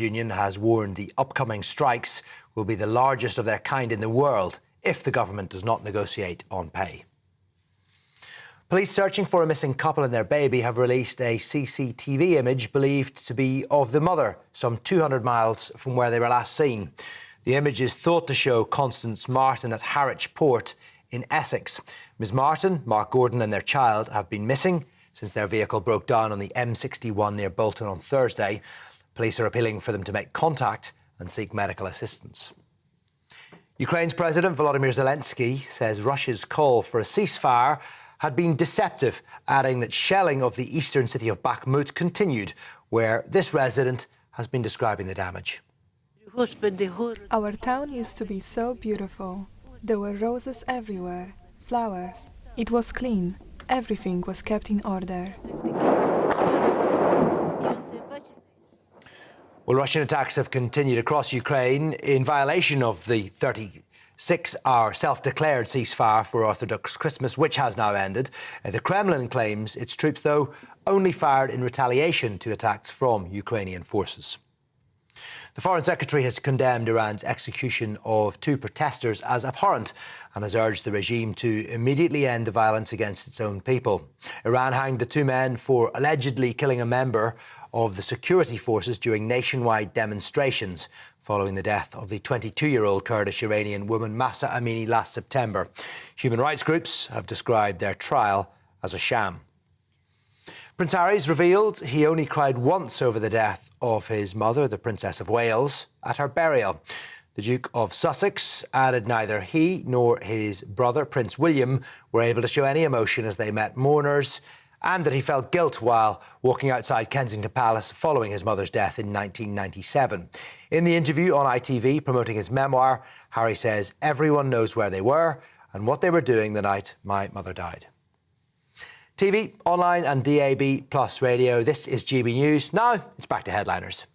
Union has warned the upcoming strikes will be the largest of their kind in the world if the government does not negotiate on pay. Police searching for a missing couple and their baby have released a CCTV image believed to be of the mother, some 200 miles from where they were last seen. The image is thought to show Constance Martin at Harwich Port in Essex. Ms Martin, Mark Gordon and their child have been missing since their vehicle broke down on the M61 near Bolton on Thursday. Police are appealing for them to make contact and seek medical assistance. Ukraine's President Volodymyr Zelensky says Russia's call for a ceasefire had been deceptive, adding that shelling of the eastern city of Bakhmut continued, where this resident has been describing the damage. Our town used to be so beautiful. There were roses everywhere, flowers. It was clean. Everything was kept in order. Well, Russian attacks have continued across Ukraine in violation of the 36-hour self-declared ceasefire for Orthodox Christmas, which has now ended. The Kremlin claims its troops, though, only fired in retaliation to attacks from Ukrainian forces. The Foreign Secretary has condemned Iran's execution of 2 protesters as abhorrent and has urged the regime to immediately end the violence against its own people. Iran hanged the 2 men for allegedly killing a member of the security forces during nationwide demonstrations following the death of the 22-year-old Kurdish-Iranian woman Mahsa Amini last September. Human rights groups have described their trial as a sham. Prince Harry's revealed he only cried once over the death of his mother, the Princess of Wales, at her burial. The Duke of Sussex added neither he nor his brother, Prince William, were able to show any emotion as they met mourners, and that he felt guilt while walking outside Kensington Palace following his mother's death in 1997. In the interview on ITV promoting his memoir, Harry says everyone knows where they were and what they were doing the night my mother died. TV, online and DAB plus radio. This is GB News. Now it's back to headliners.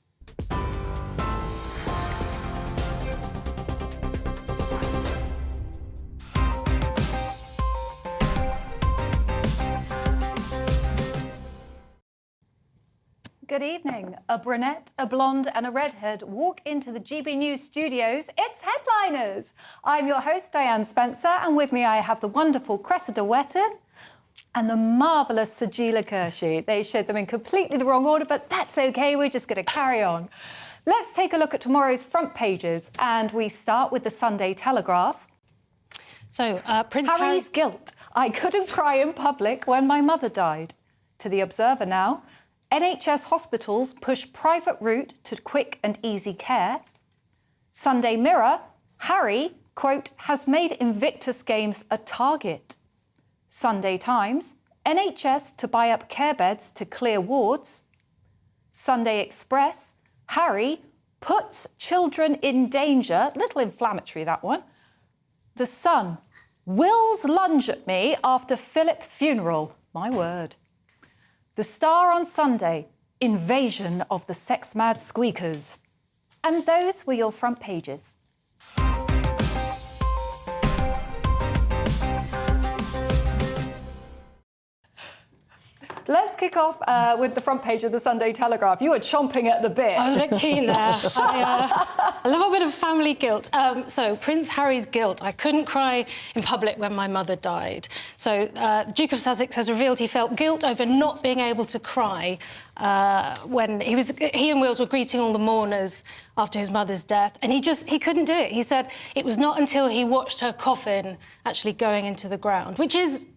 Good evening. A brunette, a blonde and a redhead walk into the GB News studios. It's Headliners. I'm your host, Diane Spencer, and with me I have the wonderful Cressida Wetton and the marvellous Sajila Kershi. They showed them in completely the wrong order, but that's OK. We're just going to carry on. Let's take a look at tomorrow's front pages, and we start with the Sunday Telegraph. So, Prince Harry's guilt. I couldn't cry in public when my mother died. To the Observer now. NHS hospitals push private route to quick and easy care. Sunday Mirror. Harry, quote, has made Invictus Games a target. Sunday Times, NHS to buy up care beds to clear wards. Sunday Express, Harry puts children in danger. Little inflammatory, that one. The Sun, Will's lunge at me after Philip funeral. My word. The Star on Sunday, invasion of the sex-mad squeakers. And those were your front pages. Let's kick off with the front page of the Sunday Telegraph. You were chomping at the bit. I was a bit keen there. I love a bit of family guilt. So, Prince Harry's guilt. I couldn't cry in public when my mother died. So, Duke of Sussex has revealed he felt guilt over not being able to cry when he and Wills were greeting all the mourners after his mother's death, and he couldn't do it. He said it was not until he watched her coffin actually going into the ground, which is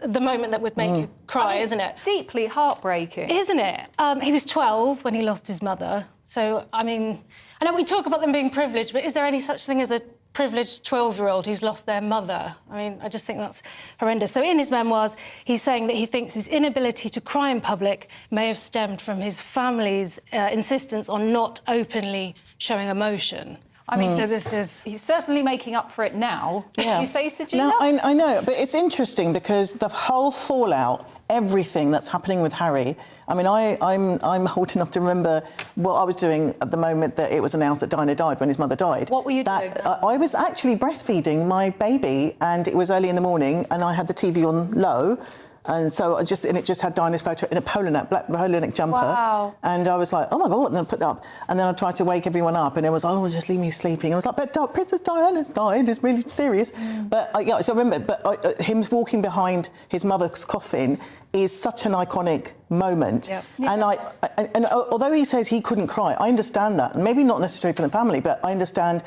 the moment that would make you cry, isn't it? Deeply heartbreaking. Isn't it? He was 12 when he lost his mother. So, I mean, I know we talk about them being privileged, but is there any such thing as a privileged 12-year-old who's lost their mother? I mean, I just think that's horrendous. So in his memoirs, he's saying that he thinks his inability to cry in public may have stemmed from his family's insistence on not openly showing emotion. I mean, so this is... He's certainly making up for it now. Yeah. You say, Sajila? No, I know, but it's interesting because the whole fallout, everything that's happening with Harry, I mean, I'm old enough to remember what I was doing at the moment that it was announced that Dinah died when his mother died. What were you doing? I was actually breastfeeding my baby, and it was early in the morning, and I had the TV on low, And so it just had Diana's photo in a polo neck, black polo neck jumper. Wow. And I was like, oh my God, and then I put that up. And then I tried to wake everyone up, and it was, oh, just leave me sleeping. I was like, but Princess Diana's died, it's really serious. But yeah, so I remember, him walking behind his mother's coffin is such an iconic moment. Yep. And although he says he couldn't cry, I understand that. Maybe not necessarily for the family, but I understand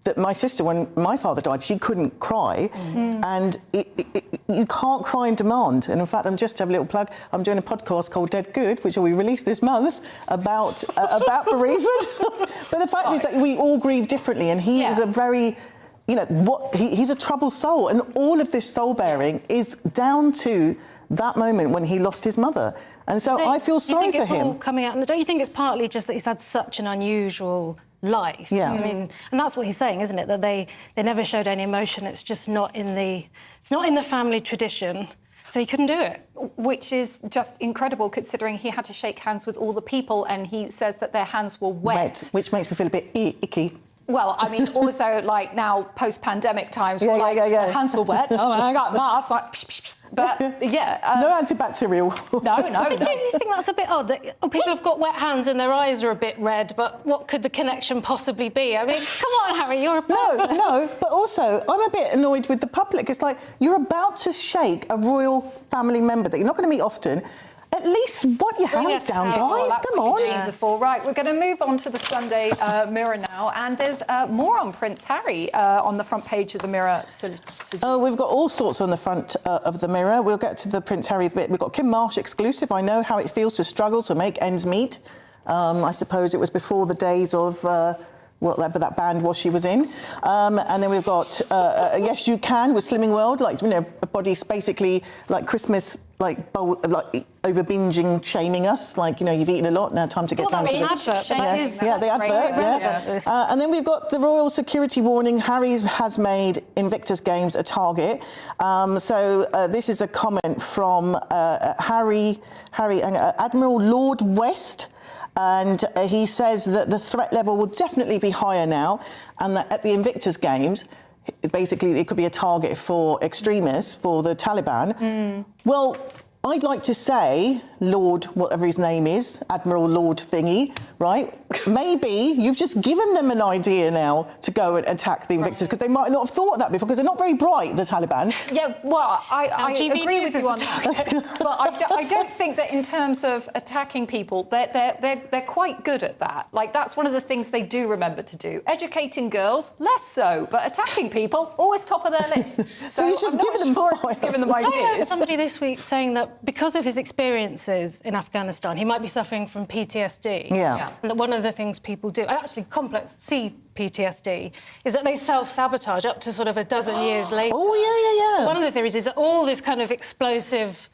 that my sister, when my father died, she couldn't cry, and you can't cry in demand. And in fact, I'm just to have a little plug. I'm doing a podcast called Dead Good, which will be released this month about bereavement. But the fact is that we all grieve differently, and he is a very, he's a troubled soul, and all of this soul bearing is down to that moment when he lost his mother. And so I feel sorry for him. Do you think it's all coming out? And don't you think it's partly just that he's had such an unusual life? Yeah. I mean, and that's what he's saying, isn't it? That they never showed any emotion. It's just not in the family tradition. So he couldn't do it. Which is just incredible, considering he had to shake hands with all the people, and he says that their hands were wet. Which makes me feel a bit icky. Well, I mean, also, like, now, post-pandemic times, Yeah. their hands were wet. Oh, I got masks, like, psh, psh, psh. But, yeah... no antibacterial. No. But don't you think that's a bit odd, that people have got wet hands and their eyes are a bit red, but what could the connection possibly be? I mean, come on, Harry, you're a person. No, but also, I'm a bit annoyed with the public. It's like, you're about to shake a royal family member that you're not going to meet often. At least wipe your hands down, guys. Come on. Right, we're going to move on to the Sunday Mirror now, and there's more on Prince Harry on the front page of the Mirror. We've got all sorts on the front of the Mirror. We'll get to the Prince Harry bit. We've got Kim Marsh exclusive. I know how it feels to struggle to make ends meet. I suppose it was before the days of... whatever that band was she was in. And then we've got Yes You Can with Slimming World, like, a body's basically like Christmas, like, bowl, like over binging, shaming us, like, you've eaten a lot, now time to get down to the... advert. The advert, and then we've got the royal security warning. Harry has made Invictus Games a target. This is a comment from Admiral Lord West. And he says that the threat level will definitely be higher now, and that at the Invictus Games, basically it could be a target for extremists, for the Taliban. Well, I'd like to say, Lord, whatever his name is, Admiral Lord thingy, right? Maybe you've just given them an idea now to go and attack the Invictus, because they might not have thought of that before, because they're not very bright, the Taliban. Yeah, well, I agree with you on that. But I don't think that in terms of attacking people, they're quite good at that. Like, that's one of the things they do remember to do. Educating girls, less so, but attacking people, always top of their list. So he's just given them ideas. I heard somebody this week saying that because of his experiences in Afghanistan, he might be suffering from PTSD. Yeah. And that one of the things people do, actually complex C PTSD, is that they self-sabotage up to sort of a dozen years later. Oh, yeah. So one of the theories is that all this kind of explosive,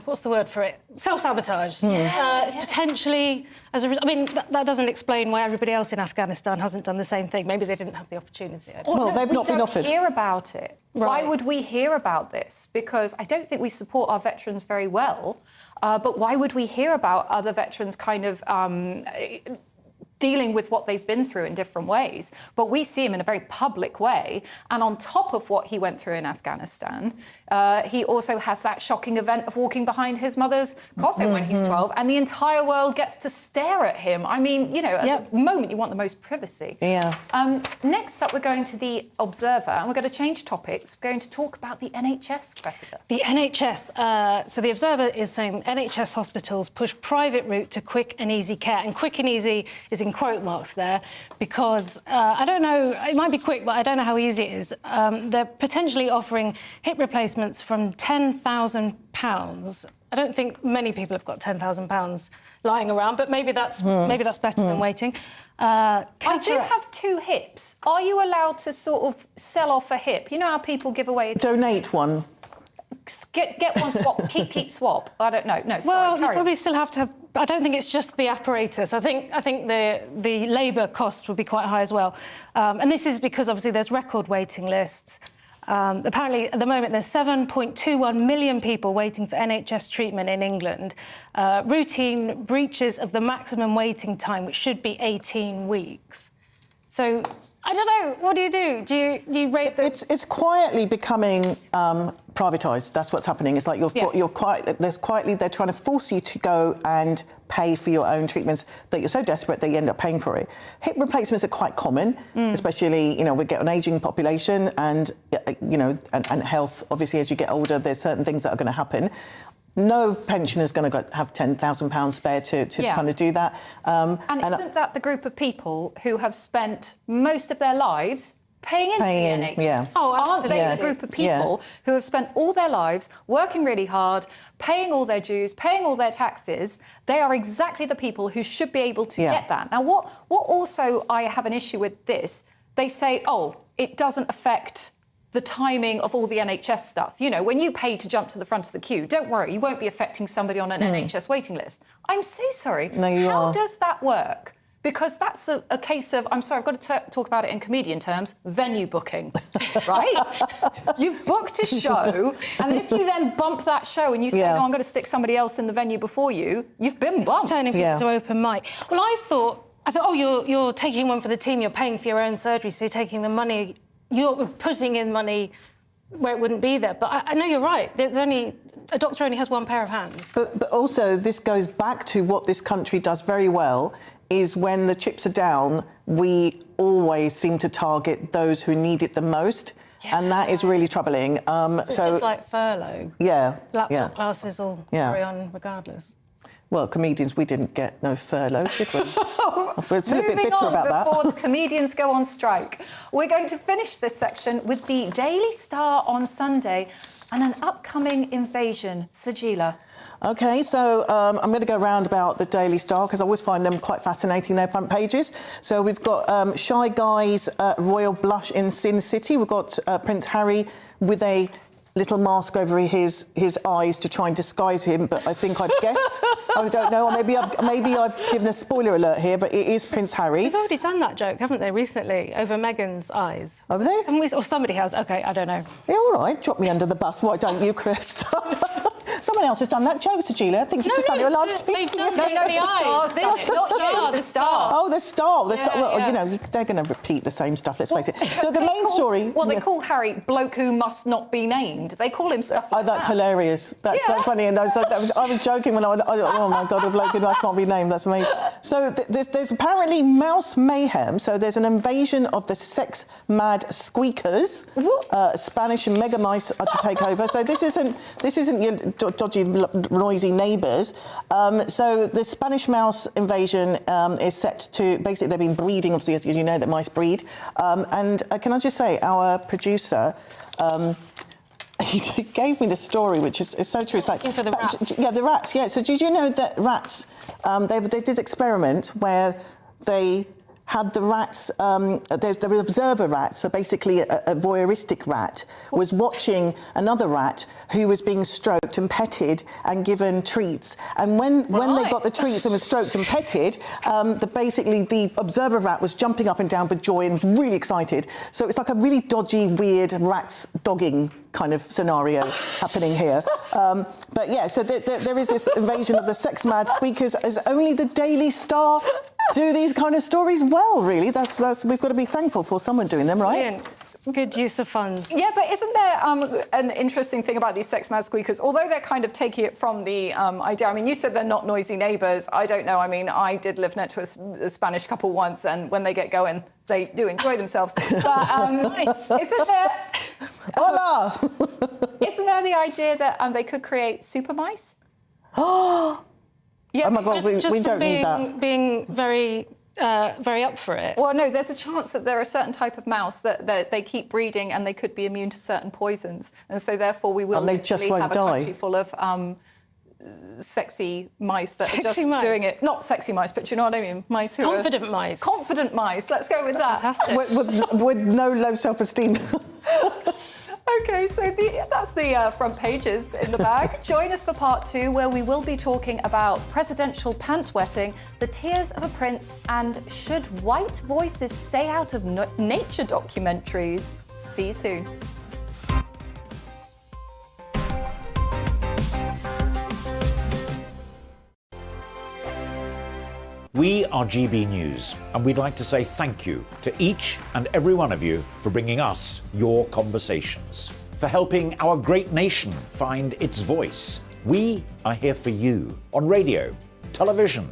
what's the word for it? Self-sabotage. It's potentially, as a result, I mean, that doesn't explain why everybody else in Afghanistan hasn't done the same thing. Maybe they didn't have the opportunity. Well, they've not been offered. We don't hear about it. Right. Why would we hear about this? Because I don't think we support our veterans very well. But why would we hear about other veterans kind of dealing with what they've been through in different ways? But we see him in a very public way. And on top of what he went through in Afghanistan, he also has that shocking event of walking behind his mother's coffin when he's 12, and the entire world gets to stare at him. I mean, at the moment, you want the most privacy. Yeah. Next up, we're going to the Observer, and we're going to change topics. We're going to talk about the NHS, Cressida. The NHS, so the Observer is saying NHS hospitals push private route to quick and easy care. And quick and easy is in quote marks there, because I don't know, it might be quick, but I don't know how easy it is. They're potentially offering hip replacements from £10,000. I don't think many people have got £10,000 lying around, but maybe that's better than waiting. I do have 2 hips. Are you allowed to sort of sell off a hip? You know how people give away... Donate one. Get one swap, keep swap. I don't know. No, sorry. Well, you probably still have to have... I don't think it's just the apparatus. I think the labour cost would be quite high as well. And this is because, obviously, there's record waiting lists. Apparently, at the moment, there's 7.21 million people waiting for NHS treatment in England. Routine breaches of the maximum waiting time, which should be 18 weeks. So I don't know. What do? Do you rate the... It's quietly becoming privatised. That's what's happening. It's like they're trying to force you to go and pay for your own treatments that you're so desperate that you end up paying for it. Hip replacements are quite common, especially, we get an ageing population and, and health, obviously, as you get older, there's certain things that are going to happen. No pensioner's going to have £10,000 spare to kind of do that. And isn't that the group of people who have spent most of their lives paying into the NHS? Yeah. Oh, aren't they absolutely. the group of people who have spent all their lives working really hard, paying all their dues, paying all their taxes? They are exactly the people who should be able to get that. Now, what also I have an issue with this, they say, oh, it doesn't affect the timing of all the NHS stuff. When you pay to jump to the front of the queue, don't worry, you won't be affecting somebody on an NHS waiting list. I'm so sorry. No, you are. How does that work? Because that's a case of, I'm sorry, I've got to talk about it in comedian terms, venue booking, right? You've booked a show, and if you then bump that show and you say, no, I'm going to stick somebody else in the venue before you, you've been bumped. Turning people to open mic. Well, I thought, oh, you're taking one for the team, you're paying for your own surgery, so you're taking the money, you're putting in money where it wouldn't be there. But I know you're right. A doctor only has one pair of hands. But also, this goes back to what this country does very well, is when the chips are down, we always seem to target those who need it the most. Yeah. And that is really troubling. So it's just like furlough. Yeah. Laptop classes all carry on regardless. Well, comedians, we didn't get no furlough, did we? We're still a bit bitter about that. Before the comedians go on strike, we're going to finish this section with the Daily Star on Sunday and an upcoming invasion. Sajila. OK, so I'm going to go round about the Daily Star because I always find them quite fascinating, their front pages. So we've got Shy Guy's royal blush in Sin City. We've got Prince Harry with a little mask over his eyes to try and disguise him, but I think I've guessed. I don't know, or maybe I've given a spoiler alert here, but it is Prince Harry. They've already done that joke, haven't they, recently, over Meghan's eyes? Have they? Or somebody has. OK, I don't know. Yeah, all right, drop me under the bus. Why don't you, Chris? Someone else has done that joke, Sajila. I think you've just done it live TV. They've done the eyes. The star. Oh, the star. Well, they're going to repeat the same stuff, let's face it. So the main story... Well, they call Harry bloke who must not be named. They call him stuff like that's hilarious. That's so funny. And I was joking when oh, my God, the bloke who must not be named. That's amazing. So there's apparently mouse mayhem. So there's an invasion of the sex-mad squeakers. Spanish mega mice are to take over. So this isn't your dodgy, noisy neighbours. So the Spanish mouse invasion is set to... Basically, they've been breeding, obviously, as you know, that mice breed. And can I just say, our producer... he gave me the story, which is so true. It's like... For the rats. Yeah, the rats, yeah. So did you know that rats... they did an experiment where they... had the rats, the observer rat, so basically a voyeuristic rat, was watching another rat who was being stroked and petted and given treats. And when they got the treats and was stroked and petted, basically the observer rat was jumping up and down with joy and was really excited. So it's like a really dodgy, weird rats dogging kind of scenario happening here. But yeah, so there is this invasion of the sex-mad squeakers, as only the Daily Star do these kind of stories well, really. That's we've got to be thankful for someone doing them, right? Brilliant. Good use of funds. Yeah, but isn't there an interesting thing about these sex-mad squeakers? Although they're kind of taking it from the idea... I mean, you said they're not noisy neighbours. I don't know. I mean, I did live next to a Spanish couple once, and when they get going, they do enjoy themselves. But isn't there... Hola! Isn't there the idea that they could create super mice? Yeah, oh my God, we don't need that. Being very up for it. Well, no, there's a chance that there are a certain type of mouse that they keep breeding and they could be immune to certain poisons. And so, therefore, we will literally have a country full of sexy mice that are just doing it. Not sexy mice, but you know what I mean? Mice who Confident mice. Confident mice. Let's go with that. Fantastic. with no low self-esteem. OK, so that's the front pages in the bag. Join us for part 2, where we will be talking about presidential pant-wetting, the tears of a prince, and should white voices stay out of nature documentaries? See you soon. We are GB News, and we'd like to say thank you to each and every one of you for bringing us your conversations, for helping our great nation find its voice. We are here for you on radio, television,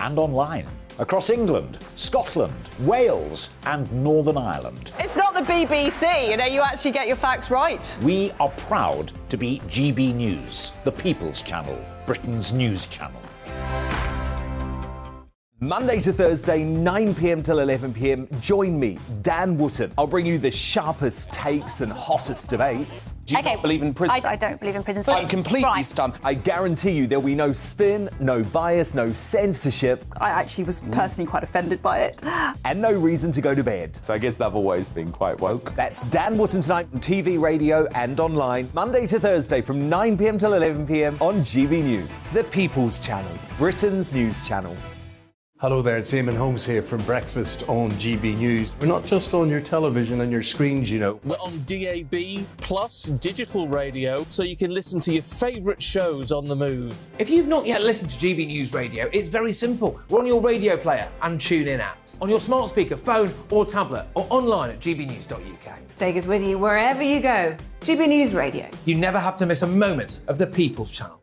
and online, across England, Scotland, Wales, and Northern Ireland. It's not the BBC, you actually get your facts right. We are proud to be GB News, the People's Channel, Britain's news channel. Monday to Thursday, 9 p.m. till 11 p.m. Join me, Dan Wootton. I'll bring you the sharpest takes and hottest debates. Do you not believe in prison? I don't believe in prisons. I'm completely stunned. I guarantee you there'll be no spin, no bias, no censorship. I actually was personally quite offended by it. And no reason to go to bed. So I guess they've always been quite woke. That's Dan Wootton tonight on TV, radio and online. Monday to Thursday from 9 p.m. till 11 p.m. on GB News. The People's Channel, Britain's news channel. Hello there, it's Eamon Holmes here from Breakfast on GB News. We're not just on your television and your screens, We're on DAB plus digital radio, so you can listen to your favourite shows on the move. If you've not yet listened to GB News Radio, it's very simple. We're on your radio player and tune-in apps, on your smart speaker, phone or tablet, or online at gbnews.uk. Take us with you wherever you go. GB News Radio. You never have to miss a moment of the People's Channel.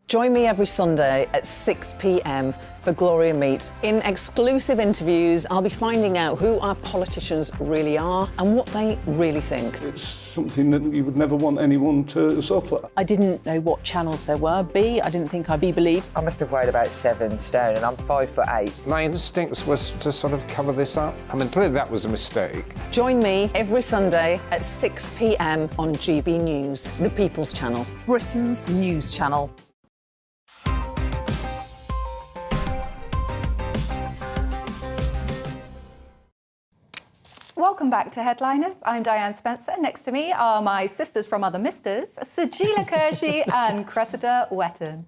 Join me every Sunday at 6 p.m. for Gloria Meets. In exclusive interviews, I'll be finding out who our politicians really are and what they really think. It's something that you would never want anyone to suffer. I didn't know what channels there were. I didn't think I'd be believed. I must have weighed about 7 stone and I'm 5'8". My instincts was to sort of cover this up. Clearly that was a mistake. Join me every Sunday at 6 p.m. on GB News, the People's Channel, Britain's news channel. Welcome back to Headliners. I'm Diane Spencer. Next to me are my sisters from other misters, Sajila Kershi and Cressida Wetton.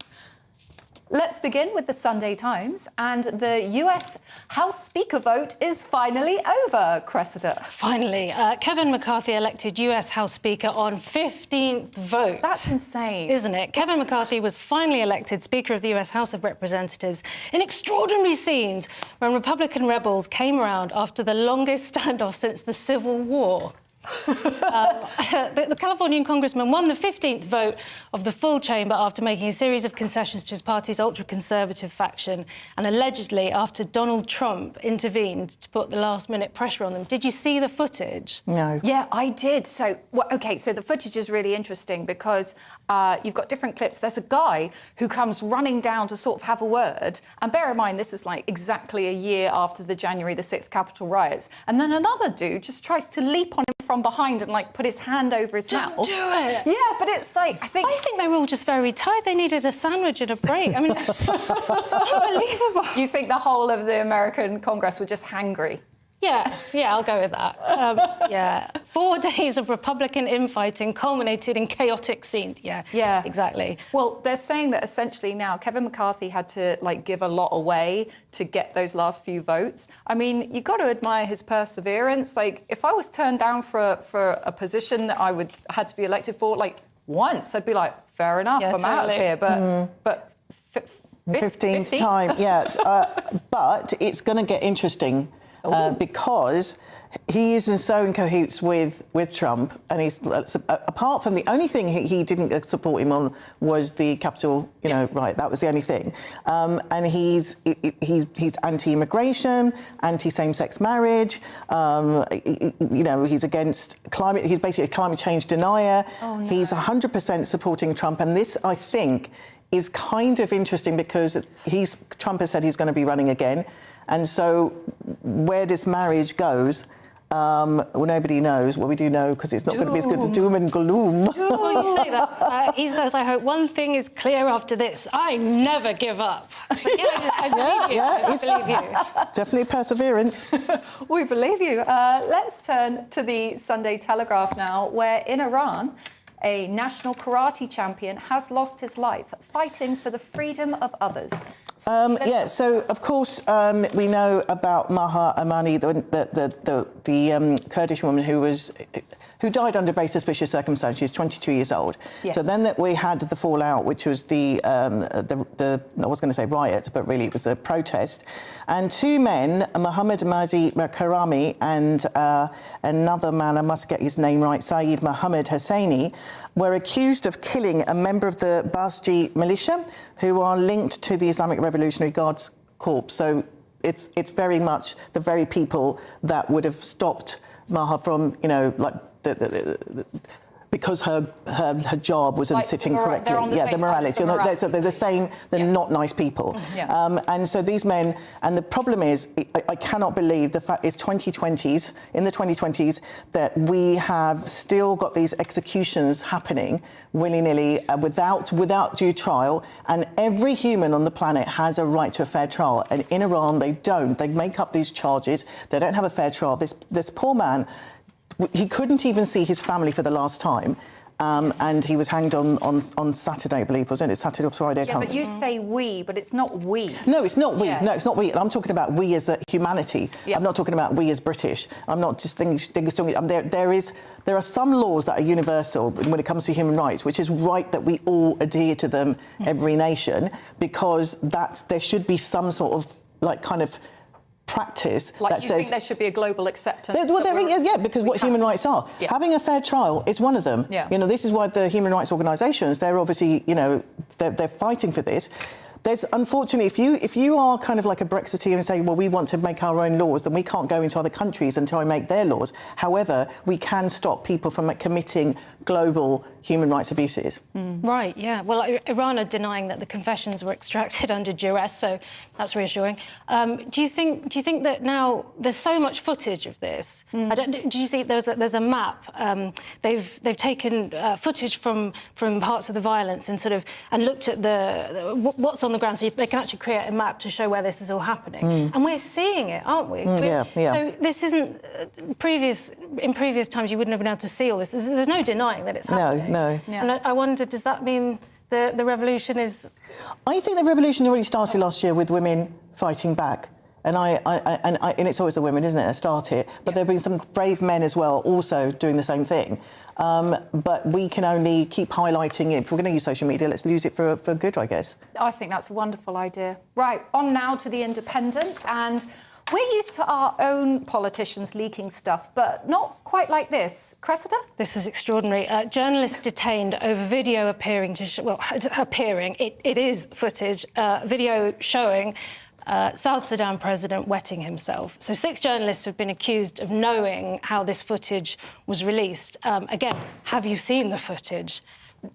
Let's begin with the Sunday Times, and the US House Speaker vote is finally over, Cressida. Finally. Kevin McCarthy elected US House Speaker on 15th vote. That's insane. Isn't it? Kevin McCarthy was finally elected Speaker of the US House of Representatives in extraordinary scenes when Republican rebels came around after the longest standoff since the Civil War. The Californian congressman won the 15th vote of the full chamber after making a series of concessions to his party's ultra-conservative faction and allegedly after Donald Trump intervened to put the last-minute pressure on them. Did you see the footage? No. Yeah, I did. So the footage is really interesting because you've got different clips. There's a guy who comes running down to sort of have a word. And bear in mind, this is like exactly a year after the January the 6th Capitol riots. And then another dude just tries to leap on him from behind and put his hand over his mouth. Don't do it. Yeah, but it's I think they were all just very tired. They needed a sandwich and a break. It's unbelievable. You think the whole of the American Congress were just hangry? Yeah, I'll go with that. 4 days of Republican infighting culminated in chaotic scenes. Yeah, exactly. Well, they're saying that essentially now Kevin McCarthy had to give a lot away to get those last few votes. You've got to admire his perseverance. If I was turned down for a position that I had to be elected for, once, I'd be like, fair enough, I'm out of here. But 15th time, but it's going to get interesting. Because he is so in cahoots with Trump, and he's apart from the only thing he didn't support him on was the Capitol, right? That was the only thing, and he's anti-immigration, anti-same-sex marriage. He's against climate. He's basically a climate change denier. Oh, no. He's 100% supporting Trump, and this, I think, is kind of interesting because Trump has said he's going to be running again. And so where this marriage goes, nobody knows. Well, we do know because it's not going to be as good as doom and gloom. Well, you say that. He says, I hope one thing is clear after this. I never give up. I believe you. Definitely perseverance. We believe you. Let's turn to the Sunday Telegraph now, where in Iran, a national karate champion has lost his life fighting for the freedom of others. So of course we know about Maha Amani, the Kurdish woman who who died under very suspicious circumstances. She's 22 years old. Yes. So then we had the fallout, which was I was going to say riots, but really it was a protest. And two men, Mohammed Mazi Karami and another man, I must get his name right, Saeed Mohammed Hosseini, were accused of killing a member of the Basji militia who are linked to the Islamic Revolutionary Guards Corps. So it's very much the very people that would have stopped Maha from, like because her job wasn't sitting correctly. The morality. They're the same. They're not nice people. And so these men, and the problem is, I cannot believe the fact it's 2020s, in the 2020s, that we have still got these executions happening willy-nilly without due trial, and every human on the planet has a right to a fair trial. And in Iran, they don't. They make up these charges. They don't have a fair trial. This poor man, he couldn't even see his family for the last time, and he was hanged on Saturday, I believe, wasn't it? Saturday or Friday. Yeah, but you say we, but it's not we. No, it's not we. Yeah. No, it's not we. And I'm talking about we as a humanity. Yeah. I'm not talking about we as British. I'm not just thinking. There are some laws that are universal when it comes to human rights, which is right that we all adhere to them, every nation, because there should be some sort of kind of practice like that you says think there should be a global acceptance. Well, there is, because what human rights are. Yeah. Having a fair trial is one of them. Yeah. This is why the human rights organisations, they're obviously, they're fighting for this. There's, unfortunately, if you are kind of like a Brexiteer and say, well, we want to make our own laws, then we can't go into other countries until I make their laws. However, we can stop people from committing global human rights abuses. Right, yeah. Well, Iran are denying that the confessions were extracted under duress, so that's reassuring. Do you think that now there's so much footage of this? Do you see there's a map? They've taken footage from parts of the violence and looked at what's on the ground, so they can actually create a map to show where this is all happening. And we're seeing it, aren't we? Yeah. So this isn't in previous times you wouldn't have been able to see all this. There's no denying that it's happening. No. Yeah. And I wonder, does that mean the revolution is? I think the revolution already started last year with women fighting back. And it's always the women, isn't it, that start it. But there have been some brave men as well also doing the same thing. But we can only keep highlighting it. If we're going to use social media, let's use it for good, I guess. I think that's a wonderful idea. Right, on now to The Independent. And we're used to our own politicians leaking stuff, but not quite like this. Cressida? This is extraordinary. Journalists detained over video appearing. It is footage. Video showing South Sudan president wetting himself. So 6 journalists have been accused of knowing how this footage was released. Again, have you seen the footage?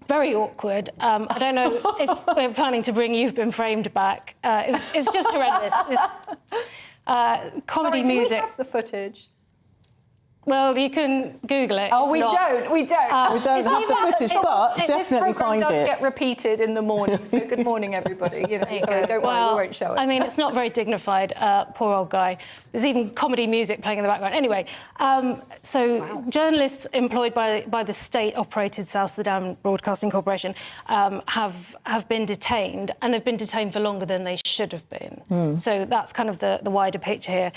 Very awkward. I don't know if we're planning to bring You've Been Framed back. It's just horrendous. Comedy music. Do we have the footage? Well, you can Google it. Oh, we don't. We don't have the footage, but definitely find it. This programme does get repeated in the morning, so good morning, everybody. Sorry, don't worry, we won't show it. I mean, it's not very dignified, poor old guy. There's even comedy music playing in the background. Anyway, journalists employed by the state-operated South Sudan Broadcasting Corporation have been detained, and they've been detained for longer than they should have been. So that's kind of the wider picture here.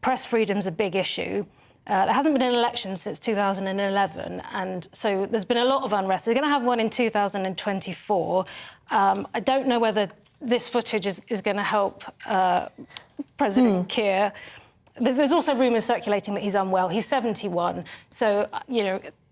Press freedom's a big issue. There hasn't been an election since 2011, and so there's been a lot of unrest. They're going to have one in 2024. I don't know whether this footage is going to help President Kiir. There's also rumours circulating that he's unwell. He's 71, so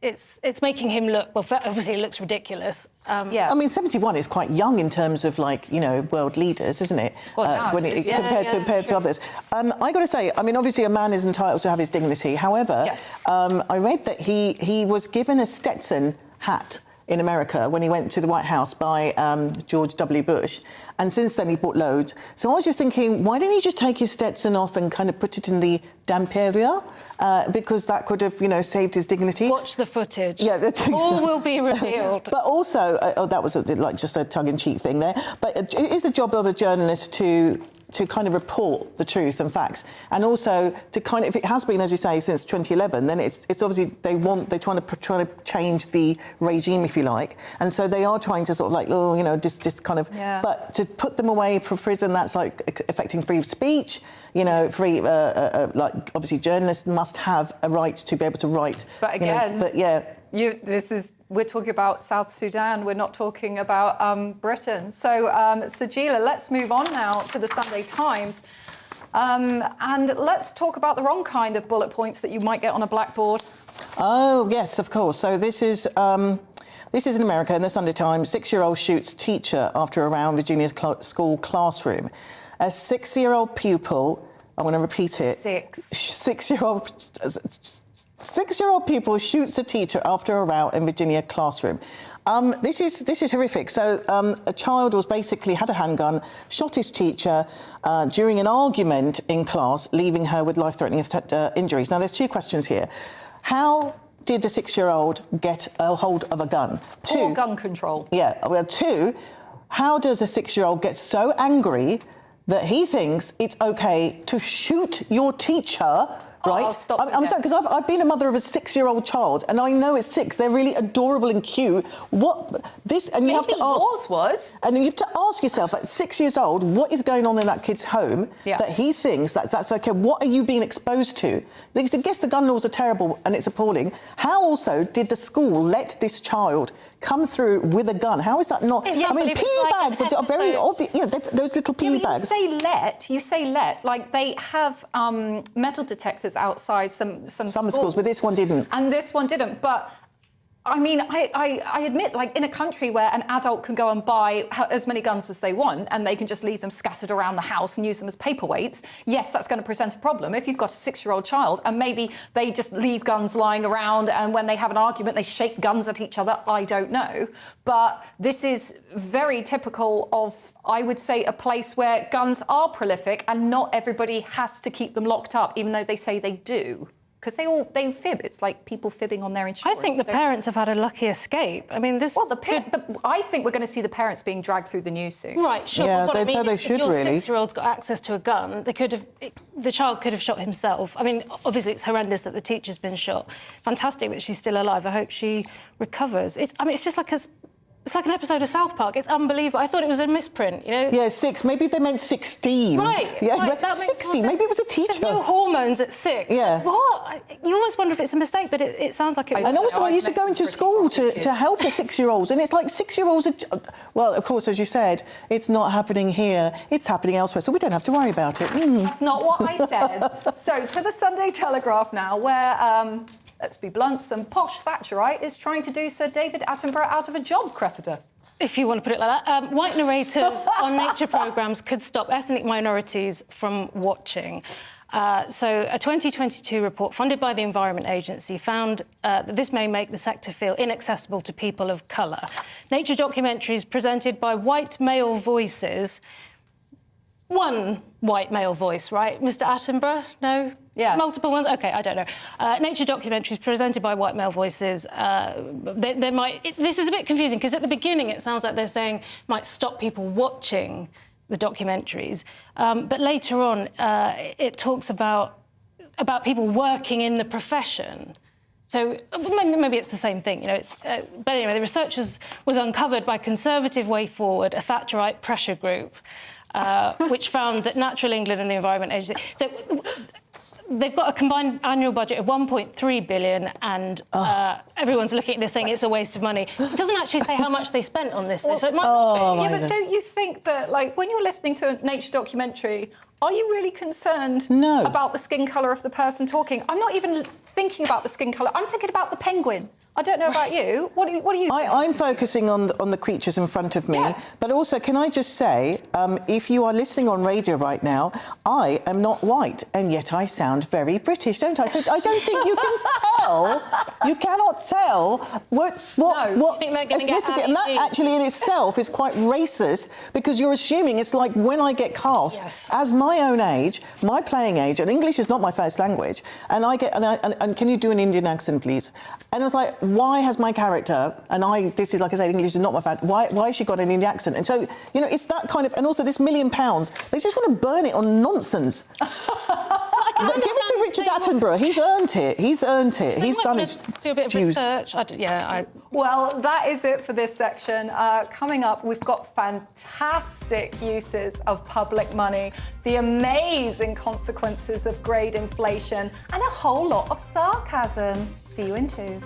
it's making him look. Well, obviously, it looks ridiculous. I mean, 71 is quite young in terms of world leaders, isn't it? Well, compared to others. I got to say, I mean, obviously, a man is entitled to have his dignity. However, I read that he was given a Stetson hat in America when he went to the White House by George W. Bush. And since then, he bought loads. So I was just thinking, why didn't he just take his Stetson off and kind of put it in the damp area? Because that could have, saved his dignity. Watch the footage. Yeah, all will be revealed. But also, that was just a tongue-in-cheek thing there. But it is a job of a journalist to kind of report the truth and facts, and also to kind of, if it has been, as you say, since 2011, then it's obviously they're trying to change the regime, if you like, and so they are trying to sort of like, oh, you know, just kind of, but to put them away from prison, that's like affecting free speech. You know, like obviously journalists must have a right to be able to write. But again, you know, but yeah. We're talking about South Sudan, we're not talking about Britain. So, Sajila, let's move on now to the Sunday Times. And let's talk about the wrong kind of bullet points that you might get on a blackboard. Oh, yes, of course. So this is in America, in the Sunday Times. 6-year-old shoots teacher after a row in Virginia's school classroom. A 6-year-old pupil, I want to repeat it. 6-year-old pupil shoots a teacher after a row in Virginia classroom. This is horrific. So a child was basically had a handgun, shot his teacher during an argument in class, leaving her with life-threatening injuries. Now, there's two questions here. How did the 6-year-old get a hold of a gun? Or gun control. Yeah. Well, 2, how does a 6-year-old get so angry that he thinks it's OK to shoot your teacher? Right? I'll stop. I'm sorry, because I've been a mother of a 6-year-old child, and I know it's 6. They're really adorable and cute. And you have to ask. Yours was. And you have to ask yourself, at 6 years old, what is going on in that kid's home that he thinks that's okay? What are you being exposed to? Because I guess the gun laws are terrible and it's appalling. How also did the school let this child come through with a gun? How is that not? I mean, PE bags are very obvious. You know, those little PE bags. You say let. Like, they have metal detectors outside some schools, but this one didn't. And this one didn't. But I mean, I admit, like, in a country where an adult can go and buy as many guns as they want and they can just leave them scattered around the house and use them as paperweights, yes, that's going to present a problem. If you've got a 6-year-old child and maybe they just leave guns lying around and when they have an argument, they shake guns at each other, I don't know. But this is very typical of, I would say, a place where guns are prolific and not everybody has to keep them locked up, even though they say they do. Because they fib. It's like people fibbing on their insurance. I think the parents have had a lucky escape. I mean, this. Well, I think we're going to see the parents being dragged through the news soon. Right, sure. Yeah, they should if your really. 6-year-old's got access to a gun, the child could have shot himself. I mean, obviously it's horrendous that the teacher's been shot. Fantastic that she's still alive. I hope she recovers. It's just like it's like an episode of South Park. It's unbelievable. I thought it was a misprint, you know? Yeah, 6. Maybe they meant 16. Right. Yeah, right, that 60. Maybe it was a teacher. There's no hormones at 6. Yeah. What? You always wonder if it's a mistake, but it sounds like it was. And also, I used to go into school to help the 6-year-olds, and it's like 6-year-olds are... Well, of course, as you said, it's not happening here. It's happening elsewhere, so we don't have to worry about it. That's not what I said. So, to the Sunday Telegraph now, where... let's be blunt, some posh Thatcherite is trying to do Sir David Attenborough out of a job, Cressida. If you want to put it like that. White narrators on nature programmes could stop ethnic minorities from watching. So a 2022 report funded by the Environment Agency found that this may make the sector feel inaccessible to people of colour. Nature documentaries presented by white male voices. One white male voice, right? Mr. Attenborough? No? Yeah. Multiple ones? OK, I don't know. Nature documentaries presented by white male voices, this is a bit confusing, because at the beginning it sounds like they're saying might stop people watching the documentaries. But later on, it talks about people working in the profession. So maybe it's the same thing, you know. But anyway, the research was uncovered by Conservative Way Forward, a Thatcherite pressure group, which found that Natural England and the Environment Agency... So they've got a combined annual budget of 1.3 billion, and everyone's looking at this saying it's a waste of money. It doesn't actually say how much they spent on this, so it might not be. Yeah, but don't you think that, like, when you're listening to a nature documentary, are you really concerned about the skin colour of the person talking? I'm not even thinking about the skin colour. I'm thinking about the penguin. I don't know about you. What do you think? I'm focusing on the creatures in front of me. Yeah. But also, can I just say, if you are listening on radio right now, I am not white, and yet I sound very British, don't I? So I don't think you can tell what you think they're gonna get ethnicity, and that actually in itself is quite racist, because you're assuming it's like when I get cast as my own age, my playing age, and English is not my first language, and I get and can you do an Indian accent, please? And I was like, why has my character, and this is like I said, English is not my fact. Why has she got an Indian accent? And so it's that kind of, and also this £1 million, they just want to burn it on nonsense. Give it to Richard Attenborough. He's earned it. He's done his do a bit of research. Well, that is it for this section. Coming up, we've got fantastic uses of public money, the amazing consequences of grade inflation, and a whole lot of sarcasm. See you in 2.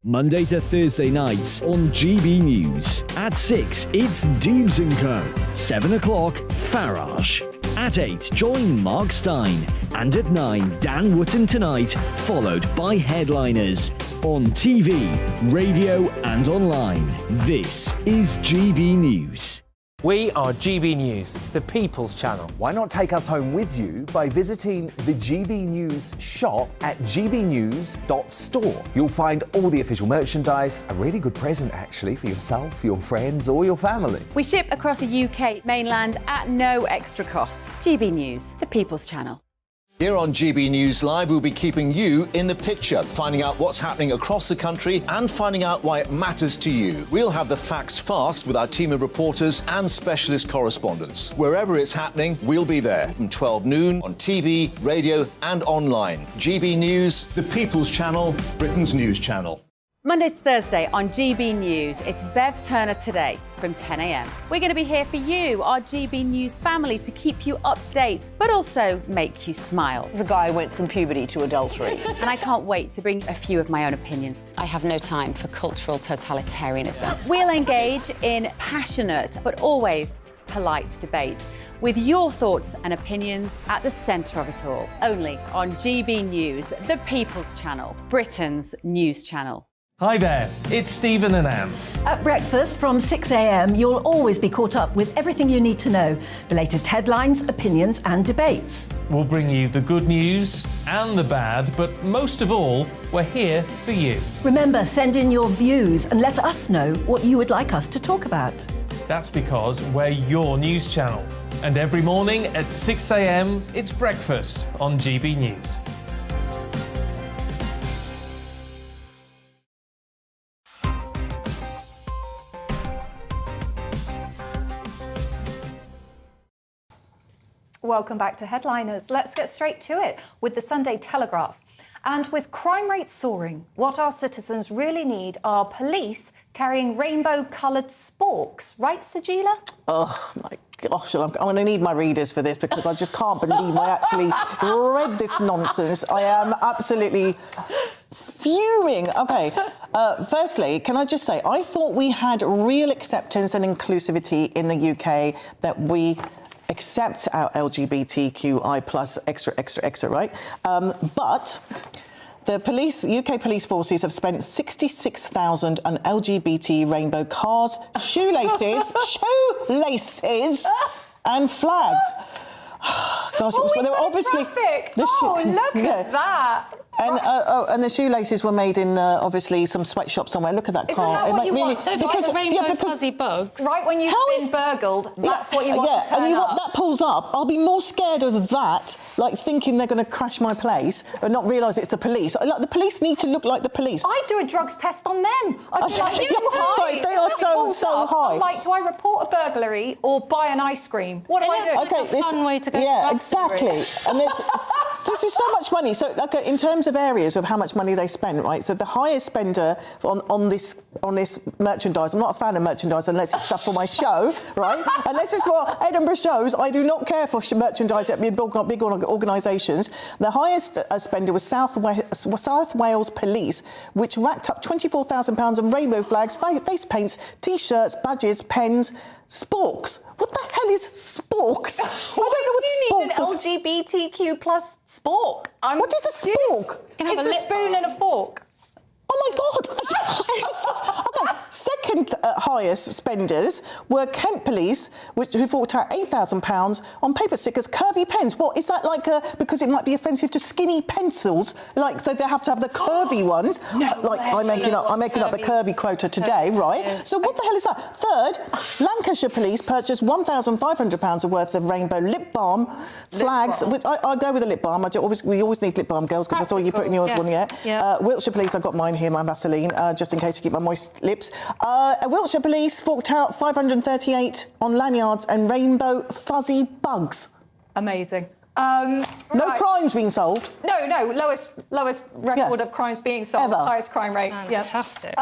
Monday to Thursday nights on GB News. At 6, it's Dubes & Co. 7 o'clock, Farage. At 8, join Mark Stein. And at 9, Dan Wootton Tonight, followed by Headliners. On TV, radio and online. This is GB News. We are GB News, the People's Channel. Why not take us home with you by visiting the GB News shop at gbnews.store. You'll find all the official merchandise, a really good present actually for yourself, your friends or your family. We ship across the UK mainland at no extra cost. GB News, the People's Channel. Here on GB News Live, we'll be keeping you in the picture, finding out what's happening across the country and finding out why it matters to you. We'll have the facts fast with our team of reporters and specialist correspondents. Wherever it's happening, we'll be there from 12 noon on TV, radio and online. GB News, the People's Channel, Britain's news channel. Monday to Thursday on GB News, it's Bev Turner Today from 10 a.m. We're going to be here for you, our GB News family, to keep you up to date, but also make you smile. The guy went from puberty to adultery. And I can't wait to bring a few of my own opinions. I have no time for cultural totalitarianism. We'll engage in passionate, but always polite debate, with your thoughts and opinions at the centre of it all. Only on GB News, the People's Channel, Britain's news channel. Hi there, it's Stephen and Anne. At breakfast from 6 a.m, you'll always be caught up with everything you need to know, the latest headlines, opinions and debates. We'll bring you the good news and the bad, but most of all, we're here for you. Remember, send in your views and let us know what you would like us to talk about. That's because we're your news channel. And every morning at 6 a.m, it's breakfast on GB News. Welcome back to Headliners. Let's get straight to it with the Sunday Telegraph. And with crime rates soaring, what our citizens really need are police carrying rainbow-coloured sporks. Right, Sajila? Oh, my gosh, I'm going to need my readers for this because I just can't believe I actually read this nonsense. I am absolutely fuming. OK, firstly, can I just say, I thought we had real acceptance and inclusivity in the UK, that we accept our LGBTQI plus extra, right? But the UK police forces have spent 66,000 on LGBT rainbow cars, shoelaces, and flags. Gosh, they were obviously. Look at that. Oh. And the shoelaces were made in obviously some sweatshop somewhere. Look at that car. Isn't that what you want? Because rainbow fuzzy bugs. Right when you've been burgled, that's what you want to turn and up. that pulls up. I'll be more scared of that, like thinking they're going to crash my place, and not realise it's the police. Like, the police need to look like the police. I'd do a drugs test on them. I'd be like, Sorry, they are so high. I'm like, do I report a burglary or buy an ice cream? What do I do? Okay, fun way to go. Yeah, exactly. And this is so much money. So, okay, in terms of areas of how much money they spend, right? So the highest spender on this merchandise. I'm not a fan of merchandise unless it's stuff for my show, right? Unless it's for Edinburgh shows. I do not care for merchandise at big organisations. The highest spender was South Wales Police, which racked up £24,000 on rainbow flags, face paints, T-shirts, badges, pens, sporks. What the hell is sporks? I don't know what sporks you need an LGBTQ plus spork. What is a spork? It's a spoon and a fork. Oh my God! Okay, second pious spenders were Kent police, who forked out £8,000 on paper stickers, curvy pens. What is that like? Because it might be offensive to skinny pencils, like so they have to have the curvy ones. I'm making up the curvy quota today, right? So what the hell is that? Third, Lancashire police purchased £1,500 worth of rainbow lip balm flags. I go with the lip balm. We always need lip balm, girls, because I saw you putting yours on yet. Wiltshire police, I've got mine here, my Vaseline, just in case to keep my moist lips. Wiltshire police forked out 538 on lanyards and rainbow fuzzy bugs. Amazing. No crimes being solved. No, lowest record of crimes being solved, Ever. highest crime rate. Fantastic.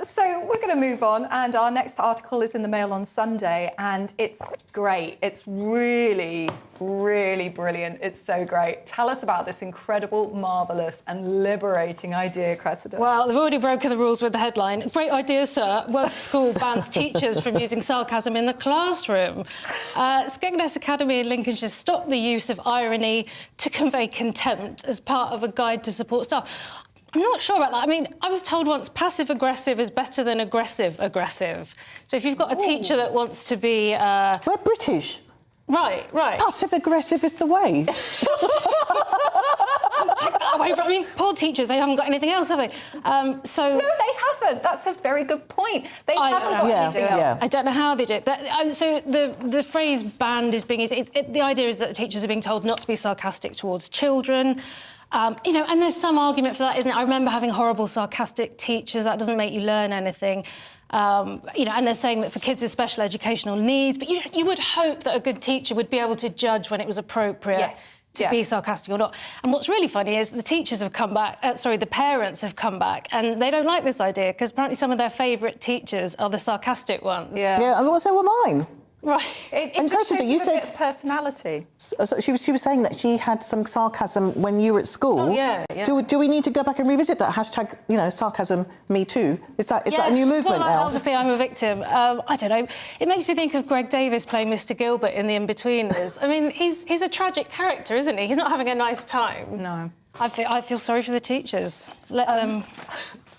So we're going to move on, and our next article is in the Mail on Sunday, and it's great. It's really, really brilliant. It's so great. Tell us about this incredible, marvellous and liberating idea, Cressida. Well, they've already broken the rules with the headline. Great idea, sir. Woke school bans teachers from using sarcasm in the classroom. Skegness Academy in Lincolnshire stopped the use of irony to convey contempt as part of a guide to support staff. I'm not sure about that. I mean, I was told once passive-aggressive is better than aggressive-aggressive. So if you've got a teacher that wants to be... We're British. Right. Passive-aggressive is the way. Take that away from... I mean, poor teachers, they haven't got anything else, have they? No, they haven't. That's a very good point. They haven't got anything else. I don't know how they do it. But so the phrase banned is being used. The idea is that the teachers are being told not to be sarcastic towards children. You know, and there's some argument for that, isn't it? I remember having horrible sarcastic teachers. That doesn't make you learn anything. You know, and they're saying that for kids with special educational needs, but you would hope that a good teacher would be able to judge when it was appropriate to be sarcastic or not. And what's really funny is the teachers have come back, the parents have come back, and they don't like this idea because apparently some of their favourite teachers are the sarcastic ones. Yeah, and so were mine. Right. It just shows you said a bit of personality. So she was saying that she had some sarcasm when you were at school. Oh, yeah. Do we need to go back and revisit that hashtag, you know, sarcasm, me too? Is that a new movement now? Obviously, I'm a victim. I don't know. It makes me think of Greg Davis playing Mr. Gilbert in The In-Betweeners. I mean, he's a tragic character, isn't he? He's not having a nice time. No. I feel sorry for the teachers. Let them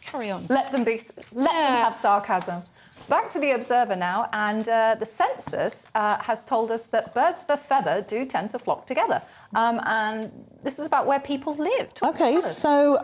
carry on. Let them have sarcasm. Back to the Observer now, and the census has told us that birds of a feather do tend to flock together. And this is about where people live. OK, so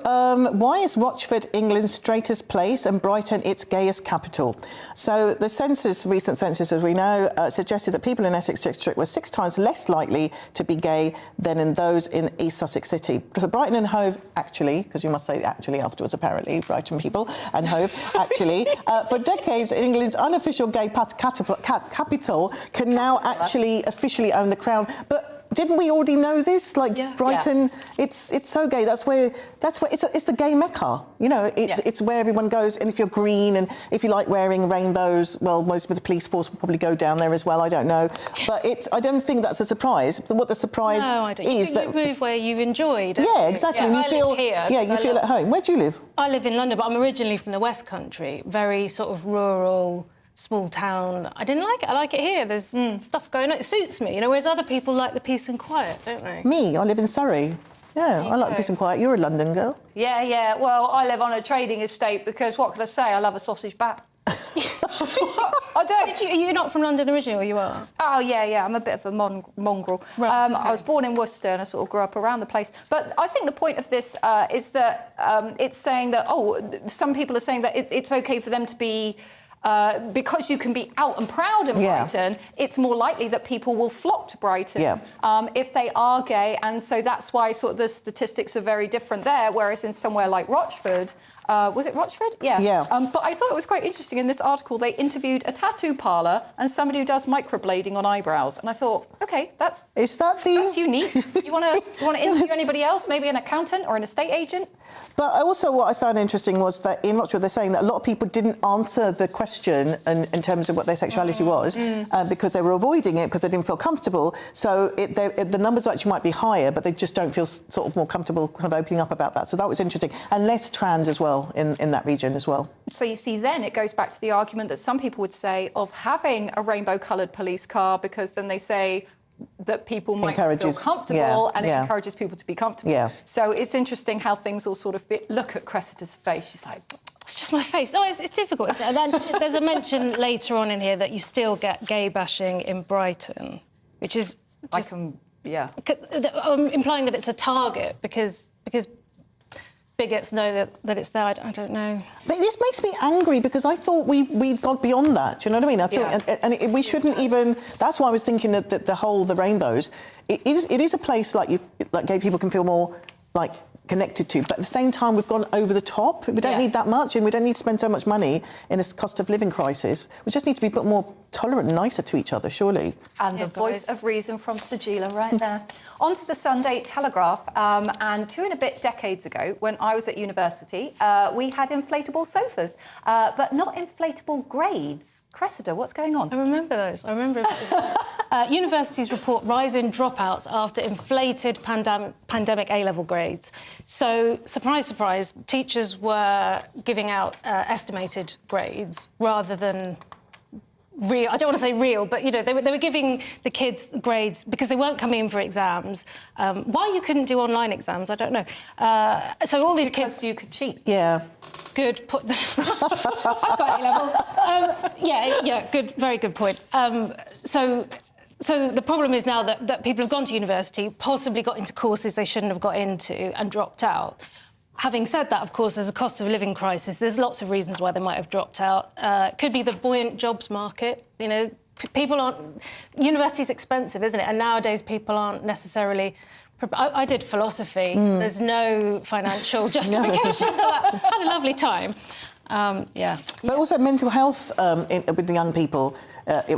why is Rochford England's straightest place and Brighton its gayest capital? So the recent census, as we know, suggested that people in Essex district were 6 times less likely to be gay than in those in East Sussex City. So Brighton and Hove, actually, because you must say actually afterwards, apparently, Brighton people and Hove, actually, for decades, England's unofficial gay capital can now actually officially own the crown. But didn't we already know this? Like Brighton, it's so gay. That's where it's the gay mecca. You know, it's where everyone goes. And if you're green and if you like wearing rainbows, well, most of the police force will probably go down there as well. I don't know, but I don't think that's a surprise. What the surprise is that you move where you enjoy. Exactly. And you feel you feel at home. Where do you live? I live in London, but I'm originally from the West Country, very sort of rural. Small town. I didn't like it. I like it here. There's stuff going on. It suits me, you know, whereas other people like the peace and quiet, don't they? Me, I live in Surrey. Yeah, I like peace and quiet. You're a London girl. Yeah. Well, I live on a trading estate because, what can I say, I love a sausage bat. I do. You're not from London originally, or you are? Oh, yeah. I'm a bit of a mongrel. Right, okay. I was born in Worcester and I sort of grew up around the place. But I think the point of this is that it's saying that, some people are saying that it's OK for them to be... because you can be out and proud in Brighton, it's more likely that people will flock to Brighton if they are gay. And so that's why sort of the statistics are very different there, whereas in somewhere like Rochford... was it Rochford? Yeah. But I thought it was quite interesting. In this article, they interviewed a tattoo parlour and somebody who does microblading on eyebrows. And I thought, OK, that's unique. You want to interview anybody else, maybe an accountant or an estate agent? But also what I found interesting was that in Rochford they're saying that a lot of people didn't answer the question in terms of what their sexuality was because they were avoiding it because they didn't feel comfortable. So the numbers actually might be higher, but they just don't feel sort of more comfortable kind of opening up about that. So that was interesting. And less trans as well in that region as well. So you see, then it goes back to the argument that some people would say of having a rainbow-coloured police car because then they say that people might feel comfortable and it encourages people to be comfortable. So it's interesting how things all sort of fit. Look at Cressida's face. She's like, lost my face. No, it's difficult. Isn't it? And then there's a mention later on in here that you still get gay bashing in Brighton, which is just, implying that it's a target because bigots know that it's there. I don't know. But this makes me angry because I thought we'd got beyond that. Do you know what I mean? I think, we shouldn't even. That's why I was thinking that the rainbows. It is a place like gay people can feel more like connected to, but at the same time we've gone over the top. We don't need that much, and we don't need to spend so much money in this cost of living crisis. We just need to be a bit more tolerant and nicer to each other, surely. And the voice of reason from Sajila right there. On to the Sunday Telegraph, and 2 and a bit decades ago, when I was at university, we had inflatable sofas, but not inflatable grades. Cressida, what's going on? I remember those. I remember. Universities report rise in dropouts after inflated pandemic A-level grades. So, surprise, surprise, teachers were giving out estimated grades rather than real. I don't want to say real, but, you know, they were giving the kids grades because they weren't coming in for exams. Why you couldn't do online exams, I don't know. So all these kids... Because you could cheat. Yeah. Good. I've got A-levels. Yeah, good, very good point. So the problem is now that people have gone to university, possibly got into courses they shouldn't have got into and dropped out. Having said that, of course, there's a cost of living crisis. There's lots of reasons why they might have dropped out. Could be the buoyant jobs market. You know, people aren't... University's expensive, isn't it? And nowadays people aren't necessarily... I did philosophy. There's no financial justification for that. Had a lovely time. But also mental health with the young people.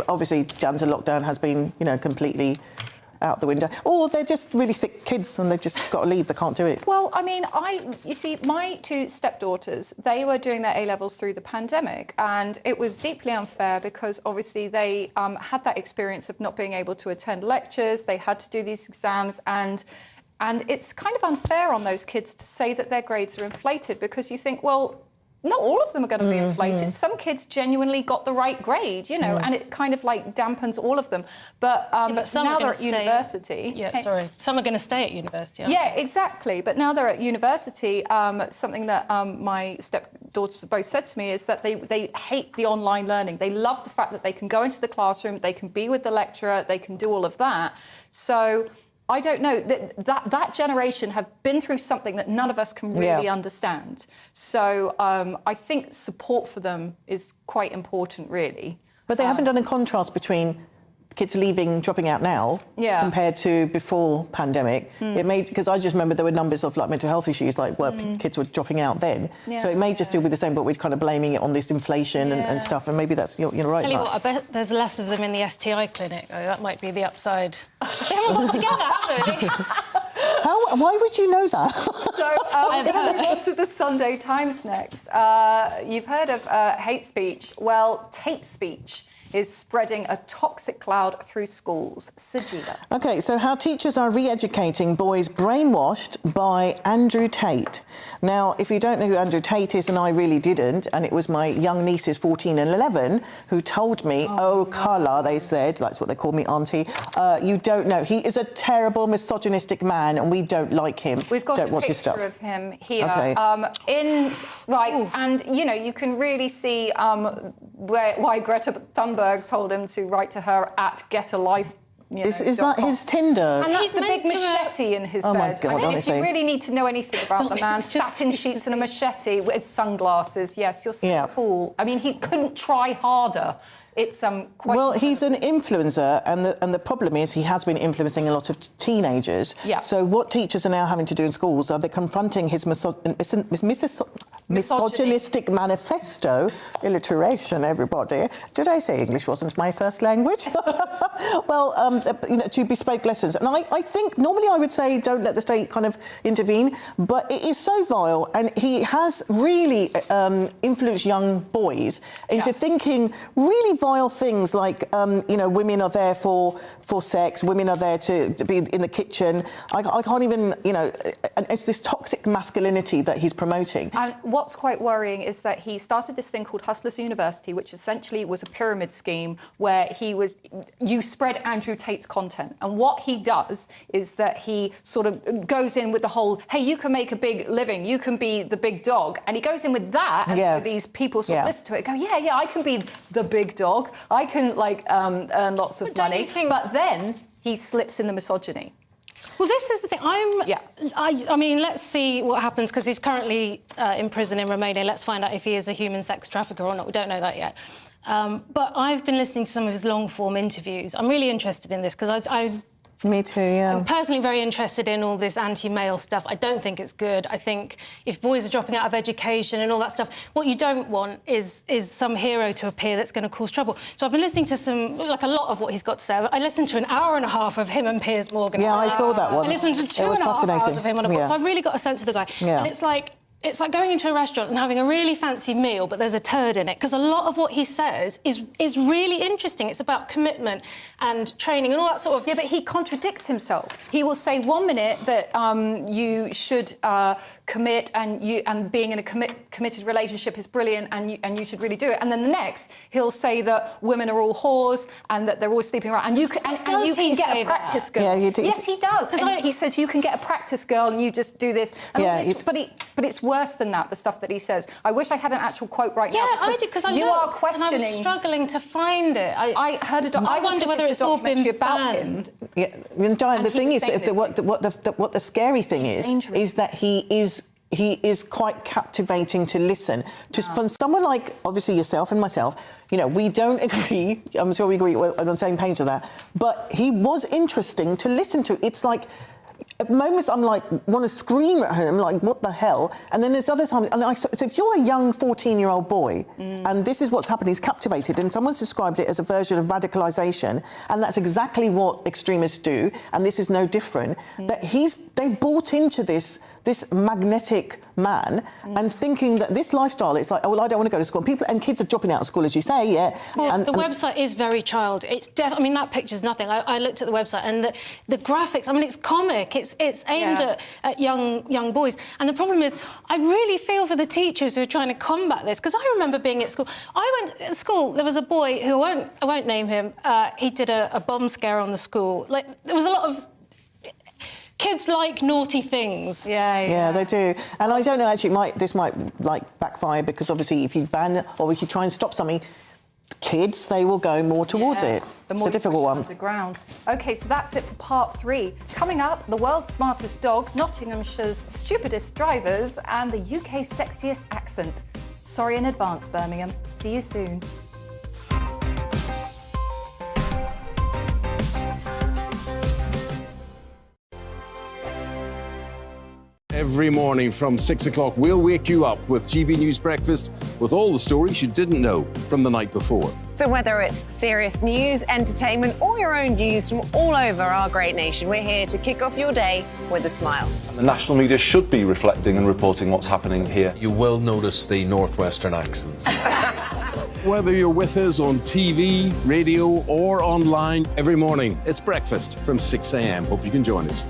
Obviously, jam to lockdown has been, you know, completely out the window. Or they're just really thick kids and they've just got to leave. They can't do it. Well, I mean, you see, my 2 stepdaughters, they were doing their A-levels through the pandemic, and it was deeply unfair because obviously they had that experience of not being able to attend lectures. They had to do these exams, and it's kind of unfair on those kids to say that their grades are inflated because you think, well, not all of them are going to be inflated. Some kids genuinely got the right grade, you know, and it kind of like dampens all of them. But, some now are they're at university. Some are going to stay at university, aren't they? Exactly. But now they're at university, something that my stepdaughters both said to me is that they hate the online learning. They love the fact that they can go into the classroom, they can be with the lecturer, they can do all of that. So... I don't know, that generation have been through something that none of us can really understand. So I think support for them is quite important, really. But they haven't done a contrast between kids dropping out now compared to before pandemic. It made, because I just remember there were numbers of like mental health issues, like where kids were dropping out then. So it may just still be the same, but we're kind of blaming it on this inflation and stuff. And maybe that's you're right. Tell you what, I bet there's less of them in the STI clinic. Though. That might be the upside. They haven't got together, have they? Why would you know that? So we're going to move on to the Sunday Times next. You've heard of hate speech. Well, Tate speech is spreading a toxic cloud through schools. Sajila. OK, so how teachers are re-educating boys brainwashed by Andrew Tate. Now, if you don't know who Andrew Tate is, and I really didn't, and it was my young nieces, 14 and 11, who told me, Carla, they said, that's what they call me, auntie, you don't know. He is a terrible, misogynistic man, and we don't like him. We've got a picture of him here. Okay. And, you know, you can really see why Greta Thunberg told him to write to her at Get a Life. Is that his Tinder? And that's the big machete in his bed. My God, I mean, honestly. If you really need to know anything about the man, satin sheets and a machete with sunglasses, yes, you're so cool. I mean, he couldn't try harder. It's quite... Well, he's an influencer, and the problem is he has been influencing a lot of teenagers. Yeah. So what teachers are now having to do in schools are they're confronting his misogynistic manifesto, alliteration, everybody. Did I say English wasn't my first language? Well, you know, to bespoke lessons. And I think normally I would say don't let the state kind of intervene, but it is so vile, and he has really influenced young boys into thinking really vile things like, you know, women are there for sex, women are there to be in the kitchen. I can't even, you know, it's this toxic masculinity that he's promoting. And what what's quite worrying is that he started this thing called Hustlers University, which essentially was a pyramid scheme where you spread Andrew Tate's content. And what he does is that he sort of goes in with the whole, hey, you can make a big living, you can be the big dog. And he goes in with that, and so these people sort of listen to it and go, yeah, I can be the big dog. I can, like, earn lots of money. But then he slips in the misogyny. Well, this is the thing. I mean, let's see what happens, because he's currently in prison in Romania. Let's find out if he is a human sex trafficker or not. We don't know that yet. But I've been listening to some of his long-form interviews. I'm really interested in this, because Me too, yeah. I'm personally very interested in all this anti-male stuff. I don't think it's good. I think if boys are dropping out of education and all that stuff, what you don't want is some hero to appear that's going to cause trouble. So I've been listening to a lot of what he's got to say. I listened to an hour and a half of him and Piers Morgan. Yeah, I saw that one. I listened to 2.5 hours of him on a book. So I've really got a sense of the guy. Yeah. And it's like going into a restaurant and having a really fancy meal, but there's a turd in it, because a lot of what he says is really interesting. It's about commitment and training and all that sort of... Yeah, but he contradicts himself. He will say 1 minute that you should commit and being in a committed relationship is brilliant and you should really do it. And then the next, he'll say that women are all whores and that they're always sleeping around. And you can get a practice girl. Yeah, you do. Yes, he does. And he says you can get a practice girl and you just do this. And all this, but it's worse than that, the stuff that he says. I wish I had an actual quote right now. Yeah, I do, because you are questioning. And I was struggling to find it. I heard I wonder whether it's all been banned. Yeah, Diane, the thing is that what the scary thing is that he is quite captivating to listen to. From someone like, obviously, yourself and myself, you know, we don't agree. I'm sure we agree, we're on the same page with that. But he was interesting to listen to. It's like, at moments I'm like, want to scream at him, like, what the hell? And then there's other times, so if you're a young 14-year-old boy, and this is what's happened, he's captivated, and someone's described it as a version of radicalisation, and that's exactly what extremists do, and this is no different, that they've bought into this magnetic man and thinking that this lifestyle, it's like, oh, well, I don't want to go to school. And kids are dropping out of school, as you say, Well, the website is very child. It's I mean, that picture's nothing. I looked at the website and the graphics, I mean, it's comic. It's aimed at young boys. And the problem is, I really feel for the teachers who are trying to combat this, because I remember being at school. I went at school, there was a boy who, I won't name him, he did a bomb scare on the school. Like, there was a lot of... Kids like naughty things. Yeah, they do. And I don't know, actually, this might like backfire, because obviously if you ban or if you try and stop something, kids, they will go more towards it. It's a difficult one. Underground. OK, so that's it for part 3. Coming up, the world's smartest dog, Nottinghamshire's stupidest drivers, and the UK's sexiest accent. Sorry in advance, Birmingham. See you soon. Every morning from 6 o'clock, we'll wake you up with GB News Breakfast with all the stories you didn't know from the night before. So whether it's serious news, entertainment, or your own views from all over our great nation, we're here to kick off your day with a smile. And the national media should be reflecting and reporting what's happening here. You will notice the northwestern accents. Whether you're with us on TV, radio, or online, every morning, it's breakfast from 6 a.m. Hope you can join us.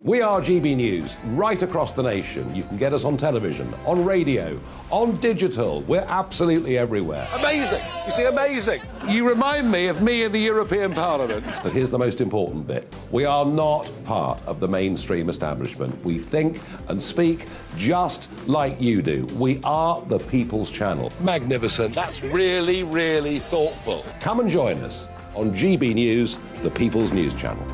We are GB News, right across the nation. You can get us on television, on radio, on digital. We're absolutely everywhere. Amazing! You see, amazing! You remind me of me in the European Parliament. But here's the most important bit. We are not part of the mainstream establishment. We think and speak just like you do. We are the People's Channel. Magnificent. That's really, really thoughtful. Come and join us on GB News, the People's News Channel.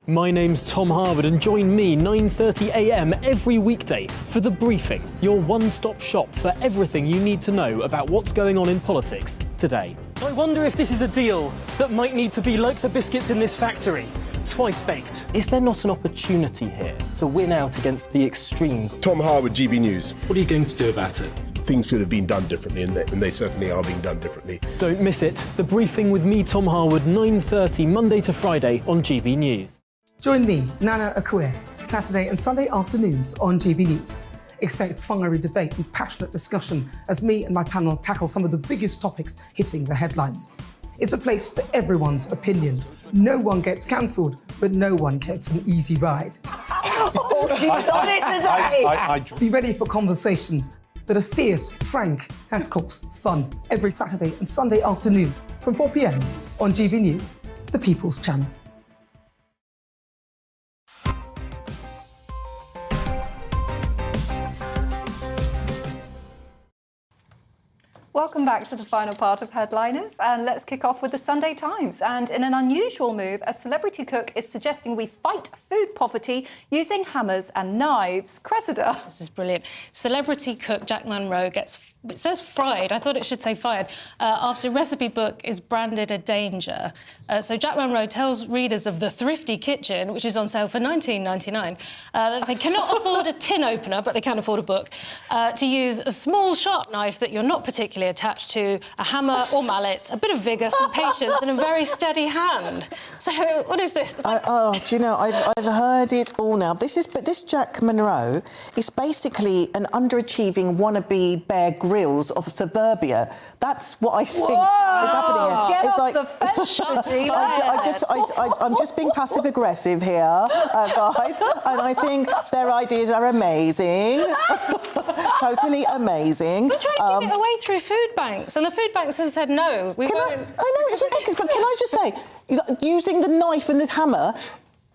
My name's Tom Harwood, and join me 9:30 a.m. every weekday for The Briefing, your one-stop shop for everything you need to know about what's going on in politics today. I wonder if this is a deal that might need to be like the biscuits in this factory, twice baked. Is there not an opportunity here to win out against the extremes? Tom Harwood, GB News. What are you going to do about it? Things should have been done differently, and they certainly are being done differently. Don't miss it. The Briefing with me, Tom Harwood, 9:30 Monday to Friday on GB News. Join me, Nana Akue, Saturday and Sunday afternoons on GB News. Expect fiery debate and passionate discussion as me and my panel tackle some of the biggest topics hitting the headlines. It's a place for everyone's opinion. No one gets cancelled, but no one gets an easy ride. Oh, she's on it today. Be ready for conversations that are fierce, frank, and of course, fun. Every Saturday and Sunday afternoon from 4 p.m. on GB News, the People's Channel. Welcome back to the final part of Headliners, and let's kick off with the Sunday Times. And in an unusual move, a celebrity cook is suggesting we fight food poverty using hammers and knives. Cressida. This is brilliant. Celebrity cook Jack Monroe gets, it says fried, I thought it should say fired, after recipe book is branded a danger. So Jack Monroe tells readers of the Thrifty Kitchen, which is on sale for $19.99, that they cannot afford a tin opener, but they can afford a book, to use a small sharp knife that you're not particularly attached to, a hammer or mallet, a bit of vigour, some patience and a very steady hand. So what is this? Do you know, I've heard it all now. But this Jack Monroe is basically an underachieving wannabe Bear Grylls of suburbia. That's what I think is happening here. Get it's off like, the fence, I'm just being passive aggressive here, guys, and I think their ideas are amazing. Totally amazing. We're trying to give it away through food banks, and the food banks have said no. I know it's ridiculous, but can I just say, using the knife and the hammer.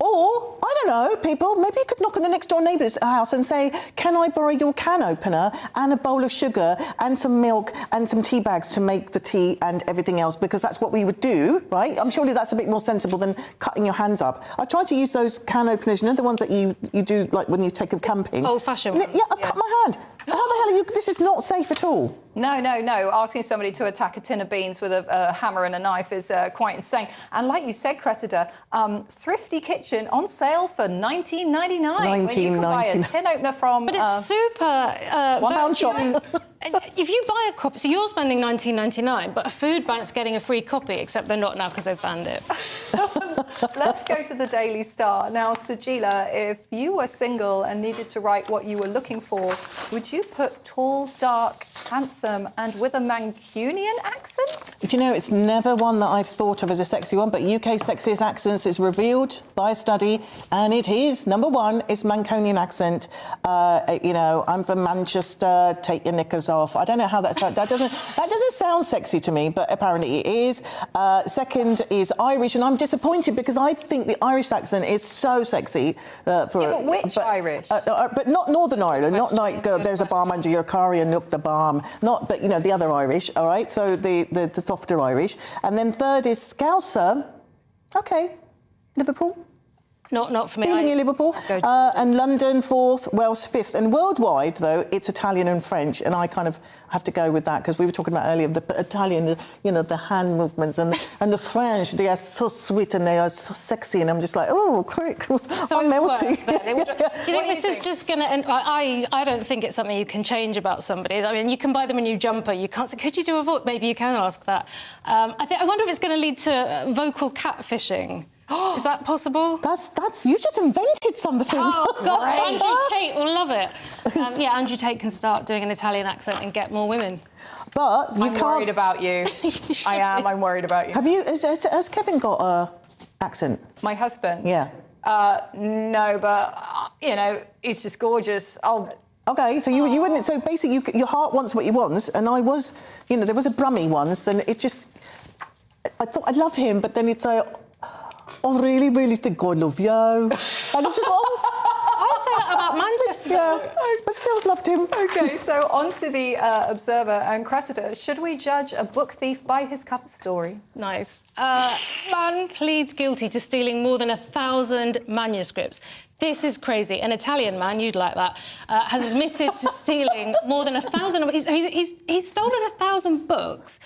Or, I don't know, people, maybe you could knock on the next door neighbour's house and say, can I borrow your can opener and a bowl of sugar and some milk and some tea bags to make the tea and everything else, because that's what we would do, right? I'm surely that's a bit more sensible than cutting your hands up. I tried to use those can openers, you know, the ones that you do, like, when you take a camping. Old-fashioned ones. Yeah, I cut my hand. How the hell are you... This is not safe at all. No. Asking somebody to attack a tin of beans with a hammer and a knife is quite insane. And like you said, Cressida, Thrifty Kitchen on sale for $19.99. When you can buy a tin opener from... But it's super... £1 shop. If you buy a copy, so you're spending $19.99, but a food bank's getting a free copy, except they're not now because they've banned it. Let's go to the Daily Star. Now, Sajila, if you were single and needed to write what you were looking for, would you put tall, dark, handsome and with a Mancunian accent? Do you know, it's never one that I've thought of as a sexy one, but UK sexiest accents is revealed by a study, and it is, number one, is Mancunian accent. You know, I'm from Manchester, take your knickers off. I don't know how that sounds. That doesn't sound sexy to me, but apparently it is. Second is Irish, and I'm disappointed because I think the Irish accent is so sexy. But which Irish? But not Northern Ireland, not like there's a balm under your car, you nook the balm. Not, but you know, the other Irish, all right? So the softer Irish. And then third is Scouser. Okay. Liverpool. Not for me. Feeling in Liverpool. And London fourth, Wales fifth. And worldwide, though, it's Italian and French. And I kind of have to go with that because we were talking about earlier, the Italian, you know, the hand movements and the French, they are so sweet and they are so sexy. And I'm just like, oh, quick, I'm melting. Do you think this is just going to... I don't think it's something you can change about somebody. I mean, you can buy them a new jumper. You can't say, could you do a voice? Maybe you can ask that. I wonder if it's going to lead to vocal catfishing. Is that possible? That's you just invented something. Oh, God, Andrew Tate will love it. Yeah, Andrew Tate can start doing an Italian accent and get more women. But you I'm worried about you. I am. I'm worried about you. Have you? Has Kevin got a accent? My husband? Yeah. No, but you know, he's just gorgeous. Okay, so you wouldn't. So basically, your heart wants what you want, and I was, you know, there was a Brummie once, and it just, I thought I love him, but then it's like, I really, really think I love you, and it's just I'd say that about Manchester. Yeah, but still loved him. Okay, so on to the Observer and Cressida. Should we judge a book thief by his cover story? Nice. Man pleads guilty to stealing more than 1,000 manuscripts. This is crazy. An Italian man, you'd like that, has admitted to stealing more than 1,000. He's stolen 1,000 books.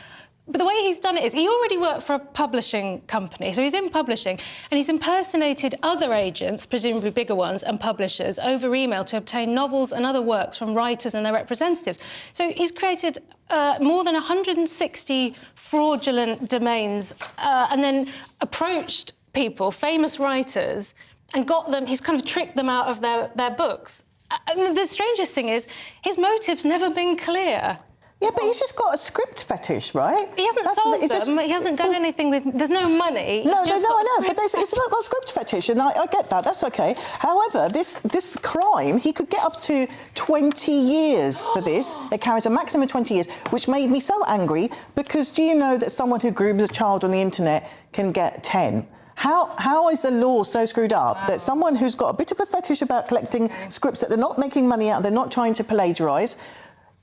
But the way he's done it is he already worked for a publishing company, so he's in publishing, and he's impersonated other agents, presumably bigger ones, and publishers over email to obtain novels and other works from writers and their representatives. So he's created more than 160 fraudulent domains and then approached people, famous writers, and got them, he's kind of tricked them out of their books. And the strangest thing is, his motive's never been clear. Yeah, but he's just got a script fetish, right? He hasn't sold them. He hasn't done anything with... There's no money. No, I know, but it's not got a script fetish, and I get that. That's okay. However, this crime, he could get up to 20 years for this. It carries a maximum of 20 years, which made me so angry, because do you know that someone who grooms a child on the internet can get 10? How is the law so screwed up that someone who's got a bit of a fetish about collecting scripts that they're not making money out, they're not trying to plagiarise,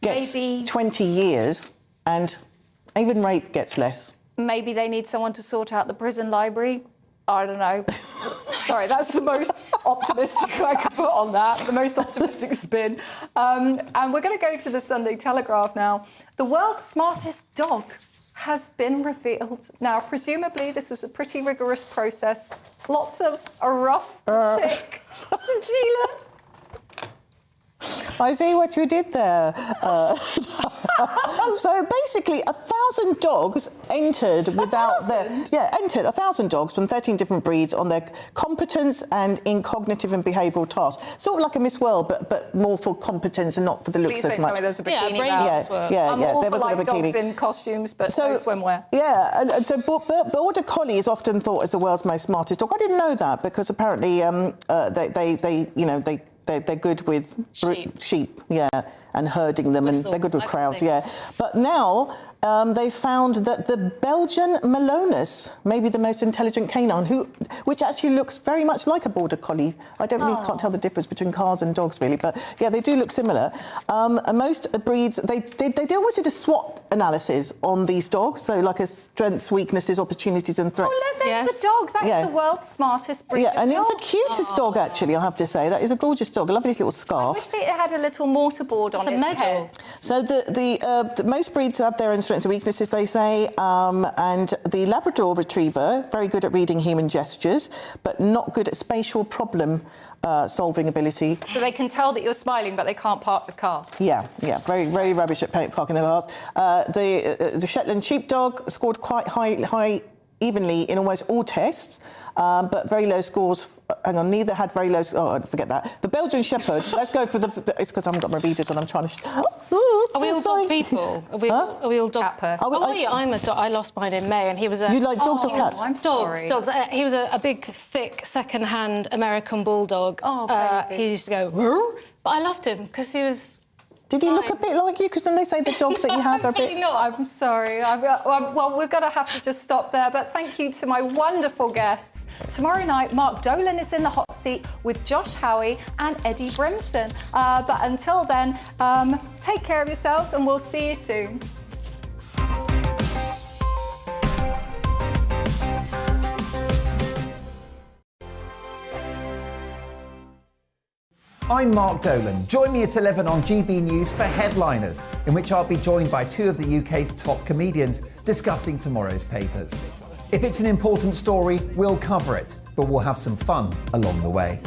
gets 20 years, and even rape gets less? Maybe they need someone to sort out the prison library. I don't know. Sorry, that's the most optimistic I could put on that, the most optimistic spin. And we're going to go to the Sunday Telegraph now. The world's smartest dog has been revealed. Now, presumably, this was a pretty rigorous process. Lots of a rough tick. Sheila. I see what you did there. So basically, 1,000 dogs entered without their... Yeah, entered 1,000 dogs from 13 different breeds on their competence and in cognitive and behavioural tasks. Sort of like a Miss World, but more for competence and not for the looks Please as don't much. tell me there's a bikini now. Yeah, I'm all there for was like a bikini. dogs in costumes, but no swimwear. Yeah, and so Border Collie is often thought as the world's most smartest dog. I didn't know that, because apparently they're good with sheep, yeah, and herding them, and they're good with crowds, yeah. But now they found that the Belgian Malonus may be the most intelligent canine, which actually looks very much like a Border Collie. I can't tell the difference between cars and dogs, really, but yeah, they do look similar. And most breeds, they always did a SWOT analysis on these dogs, so like a strengths, weaknesses, opportunities and threats. Oh, look, there's the dog. That's the world's smartest breed. Yeah, and of it's dog. the cutest dog, actually, I have to say. That is a gorgeous dog. I love his little scarf. I wish it had a little mortarboard on its head. So the most breeds have their own strengths and weaknesses, they say, and the Labrador Retriever, very good at reading human gestures, but not good at spatial problem solving ability. So they can tell that you're smiling, but they can't park the car. Yeah, very, very rubbish at parking their cars. The Shetland Sheepdog scored quite high evenly in almost all tests, but very low scores. Hang on, neither had very low... Oh, forget that. The Belgian Shepherd, let's go for it's because I haven't got my readers on, I'm trying to... Are we all dog people? Are we all dog... Cat person. I'm a dog. I lost mine in May, and he was a... You like dogs or cats? I'm sorry. Dogs. He was a big, thick, second-hand American bulldog. Oh, baby. He used to go... Rrr, but I loved him, because he was... Did he look a bit like you? Because then they say the dogs that you have are a bit... No, I'm sorry. Well, we're going to have to just stop there. But thank you to my wonderful guests. Tomorrow night, Mark Dolan is in the hot seat with Josh Howie and Eddie Brimson. But until then, take care of yourselves and we'll see you soon. I'm Mark Dolan. Join me at 11 on GB News for Headliners, in which I'll be joined by two of the UK's top comedians discussing tomorrow's papers. If it's an important story, we'll cover it, but we'll have some fun along the way.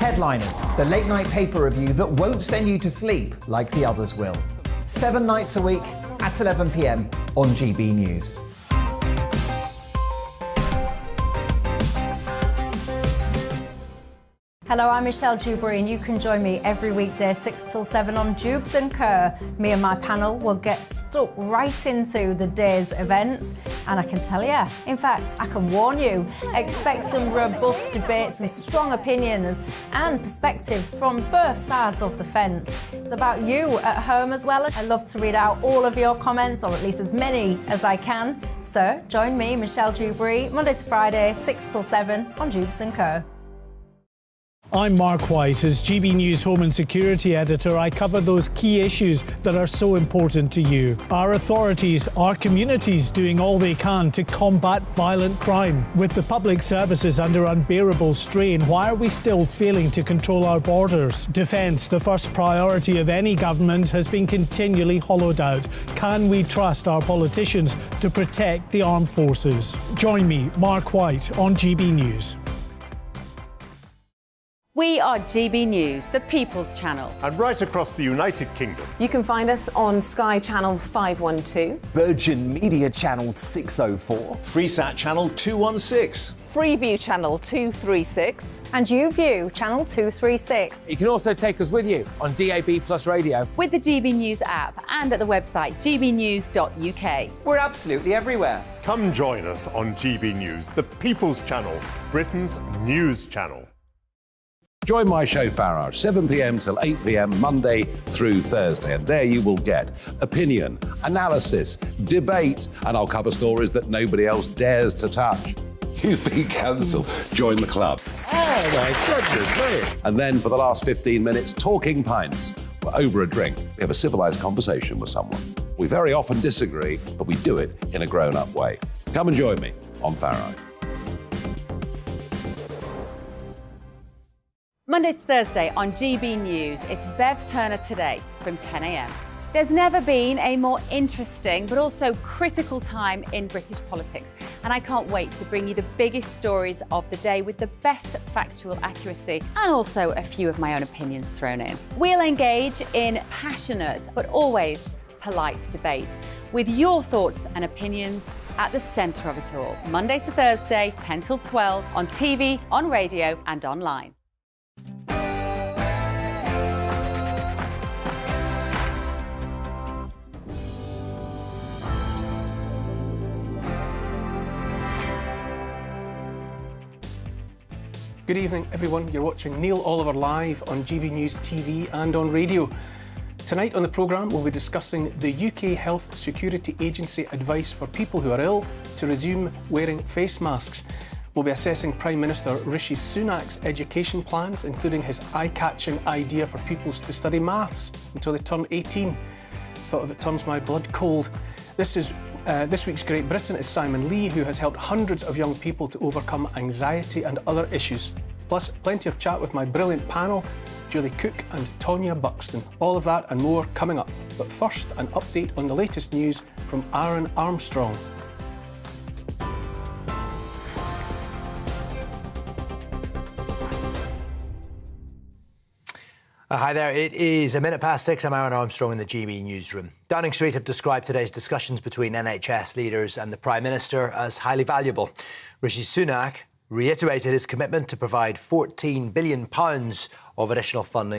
Headliners, the late-night paper review that won't send you to sleep like the others will. 7 nights a week at 11 p.m. on GB News. Hello, I'm Michelle Dewberry, and you can join me every weekday 6 till 7 on Jubes and Kerr. Me and my panel will get stuck right into the day's events, and I can tell you, in fact, I can warn you, expect some robust debates and strong opinions and perspectives from both sides of the fence. It's about you at home as well. I love to read out all of your comments, or at least as many as I can. So join me, Michelle Dewberry, Monday to Friday, 6 till 7 on Jubes and Kerr. I'm Mark White. As GB News Home and Security Editor, I cover those key issues that are so important to you. Our authorities, our communities doing all they can to combat violent crime. With the public services under unbearable strain, why are we still failing to control our borders? Defence, the first priority of any government, has been continually hollowed out. Can we trust our politicians to protect the armed forces? Join me, Mark White, on GB News. We are GB News, the People's Channel. And right across the United Kingdom. You can find us on Sky Channel 512. Virgin Media Channel 604. Freesat Channel 216. Freeview channel 236. And YouView channel 236. You can also take us with you on DAB Plus Radio. With the GB News app and at the website gbnews.uk. We're absolutely everywhere. Come join us on GB News, the People's Channel, Britain's news channel. Join my show Farage, 7 p.m. till 8 p.m. Monday through Thursday, and there you will get opinion, analysis, debate, and I'll cover stories that nobody else dares to touch. You've been cancelled. Join the club. Oh my goodness me. And then for the last 15 minutes, talking pints. Over a drink, we have a civilised conversation with someone. We very often disagree, but we do it in a grown-up way. Come and join me on Farage. Monday to Thursday on GB News, it's Bev Turner Today from 10 a.m. There's never been a more interesting but also critical time in British politics, and I can't wait to bring you the biggest stories of the day with the best factual accuracy and also a few of my own opinions thrown in. We'll engage in passionate but always polite debate with your thoughts and opinions at the centre of it all. Monday to Thursday, 10 till 12 on TV, on radio and online. Good evening, everyone. You're watching Neil Oliver live on GB News TV and on radio. Tonight on the programme, we'll be discussing the UK Health Security Agency advice for people who are ill to resume wearing face masks. We'll be assessing Prime Minister Rishi Sunak's education plans, including his eye-catching idea for pupils to study maths until they turn 18. Thought of it turns my blood cold. This week's Great Britain is Simon Lee, who has helped hundreds of young people to overcome anxiety and other issues. Plus, plenty of chat with my brilliant panel, Julie Cook and Tonya Buxton. All of that and more coming up. But first, an update on the latest news from Aaron Armstrong. Hi there, it is 6:01. I'm Aaron Armstrong in the GB newsroom. Downing Street have described today's discussions between NHS leaders and the Prime Minister as highly valuable. Rishi Sunak reiterated his commitment to provide £14 billion of additional funding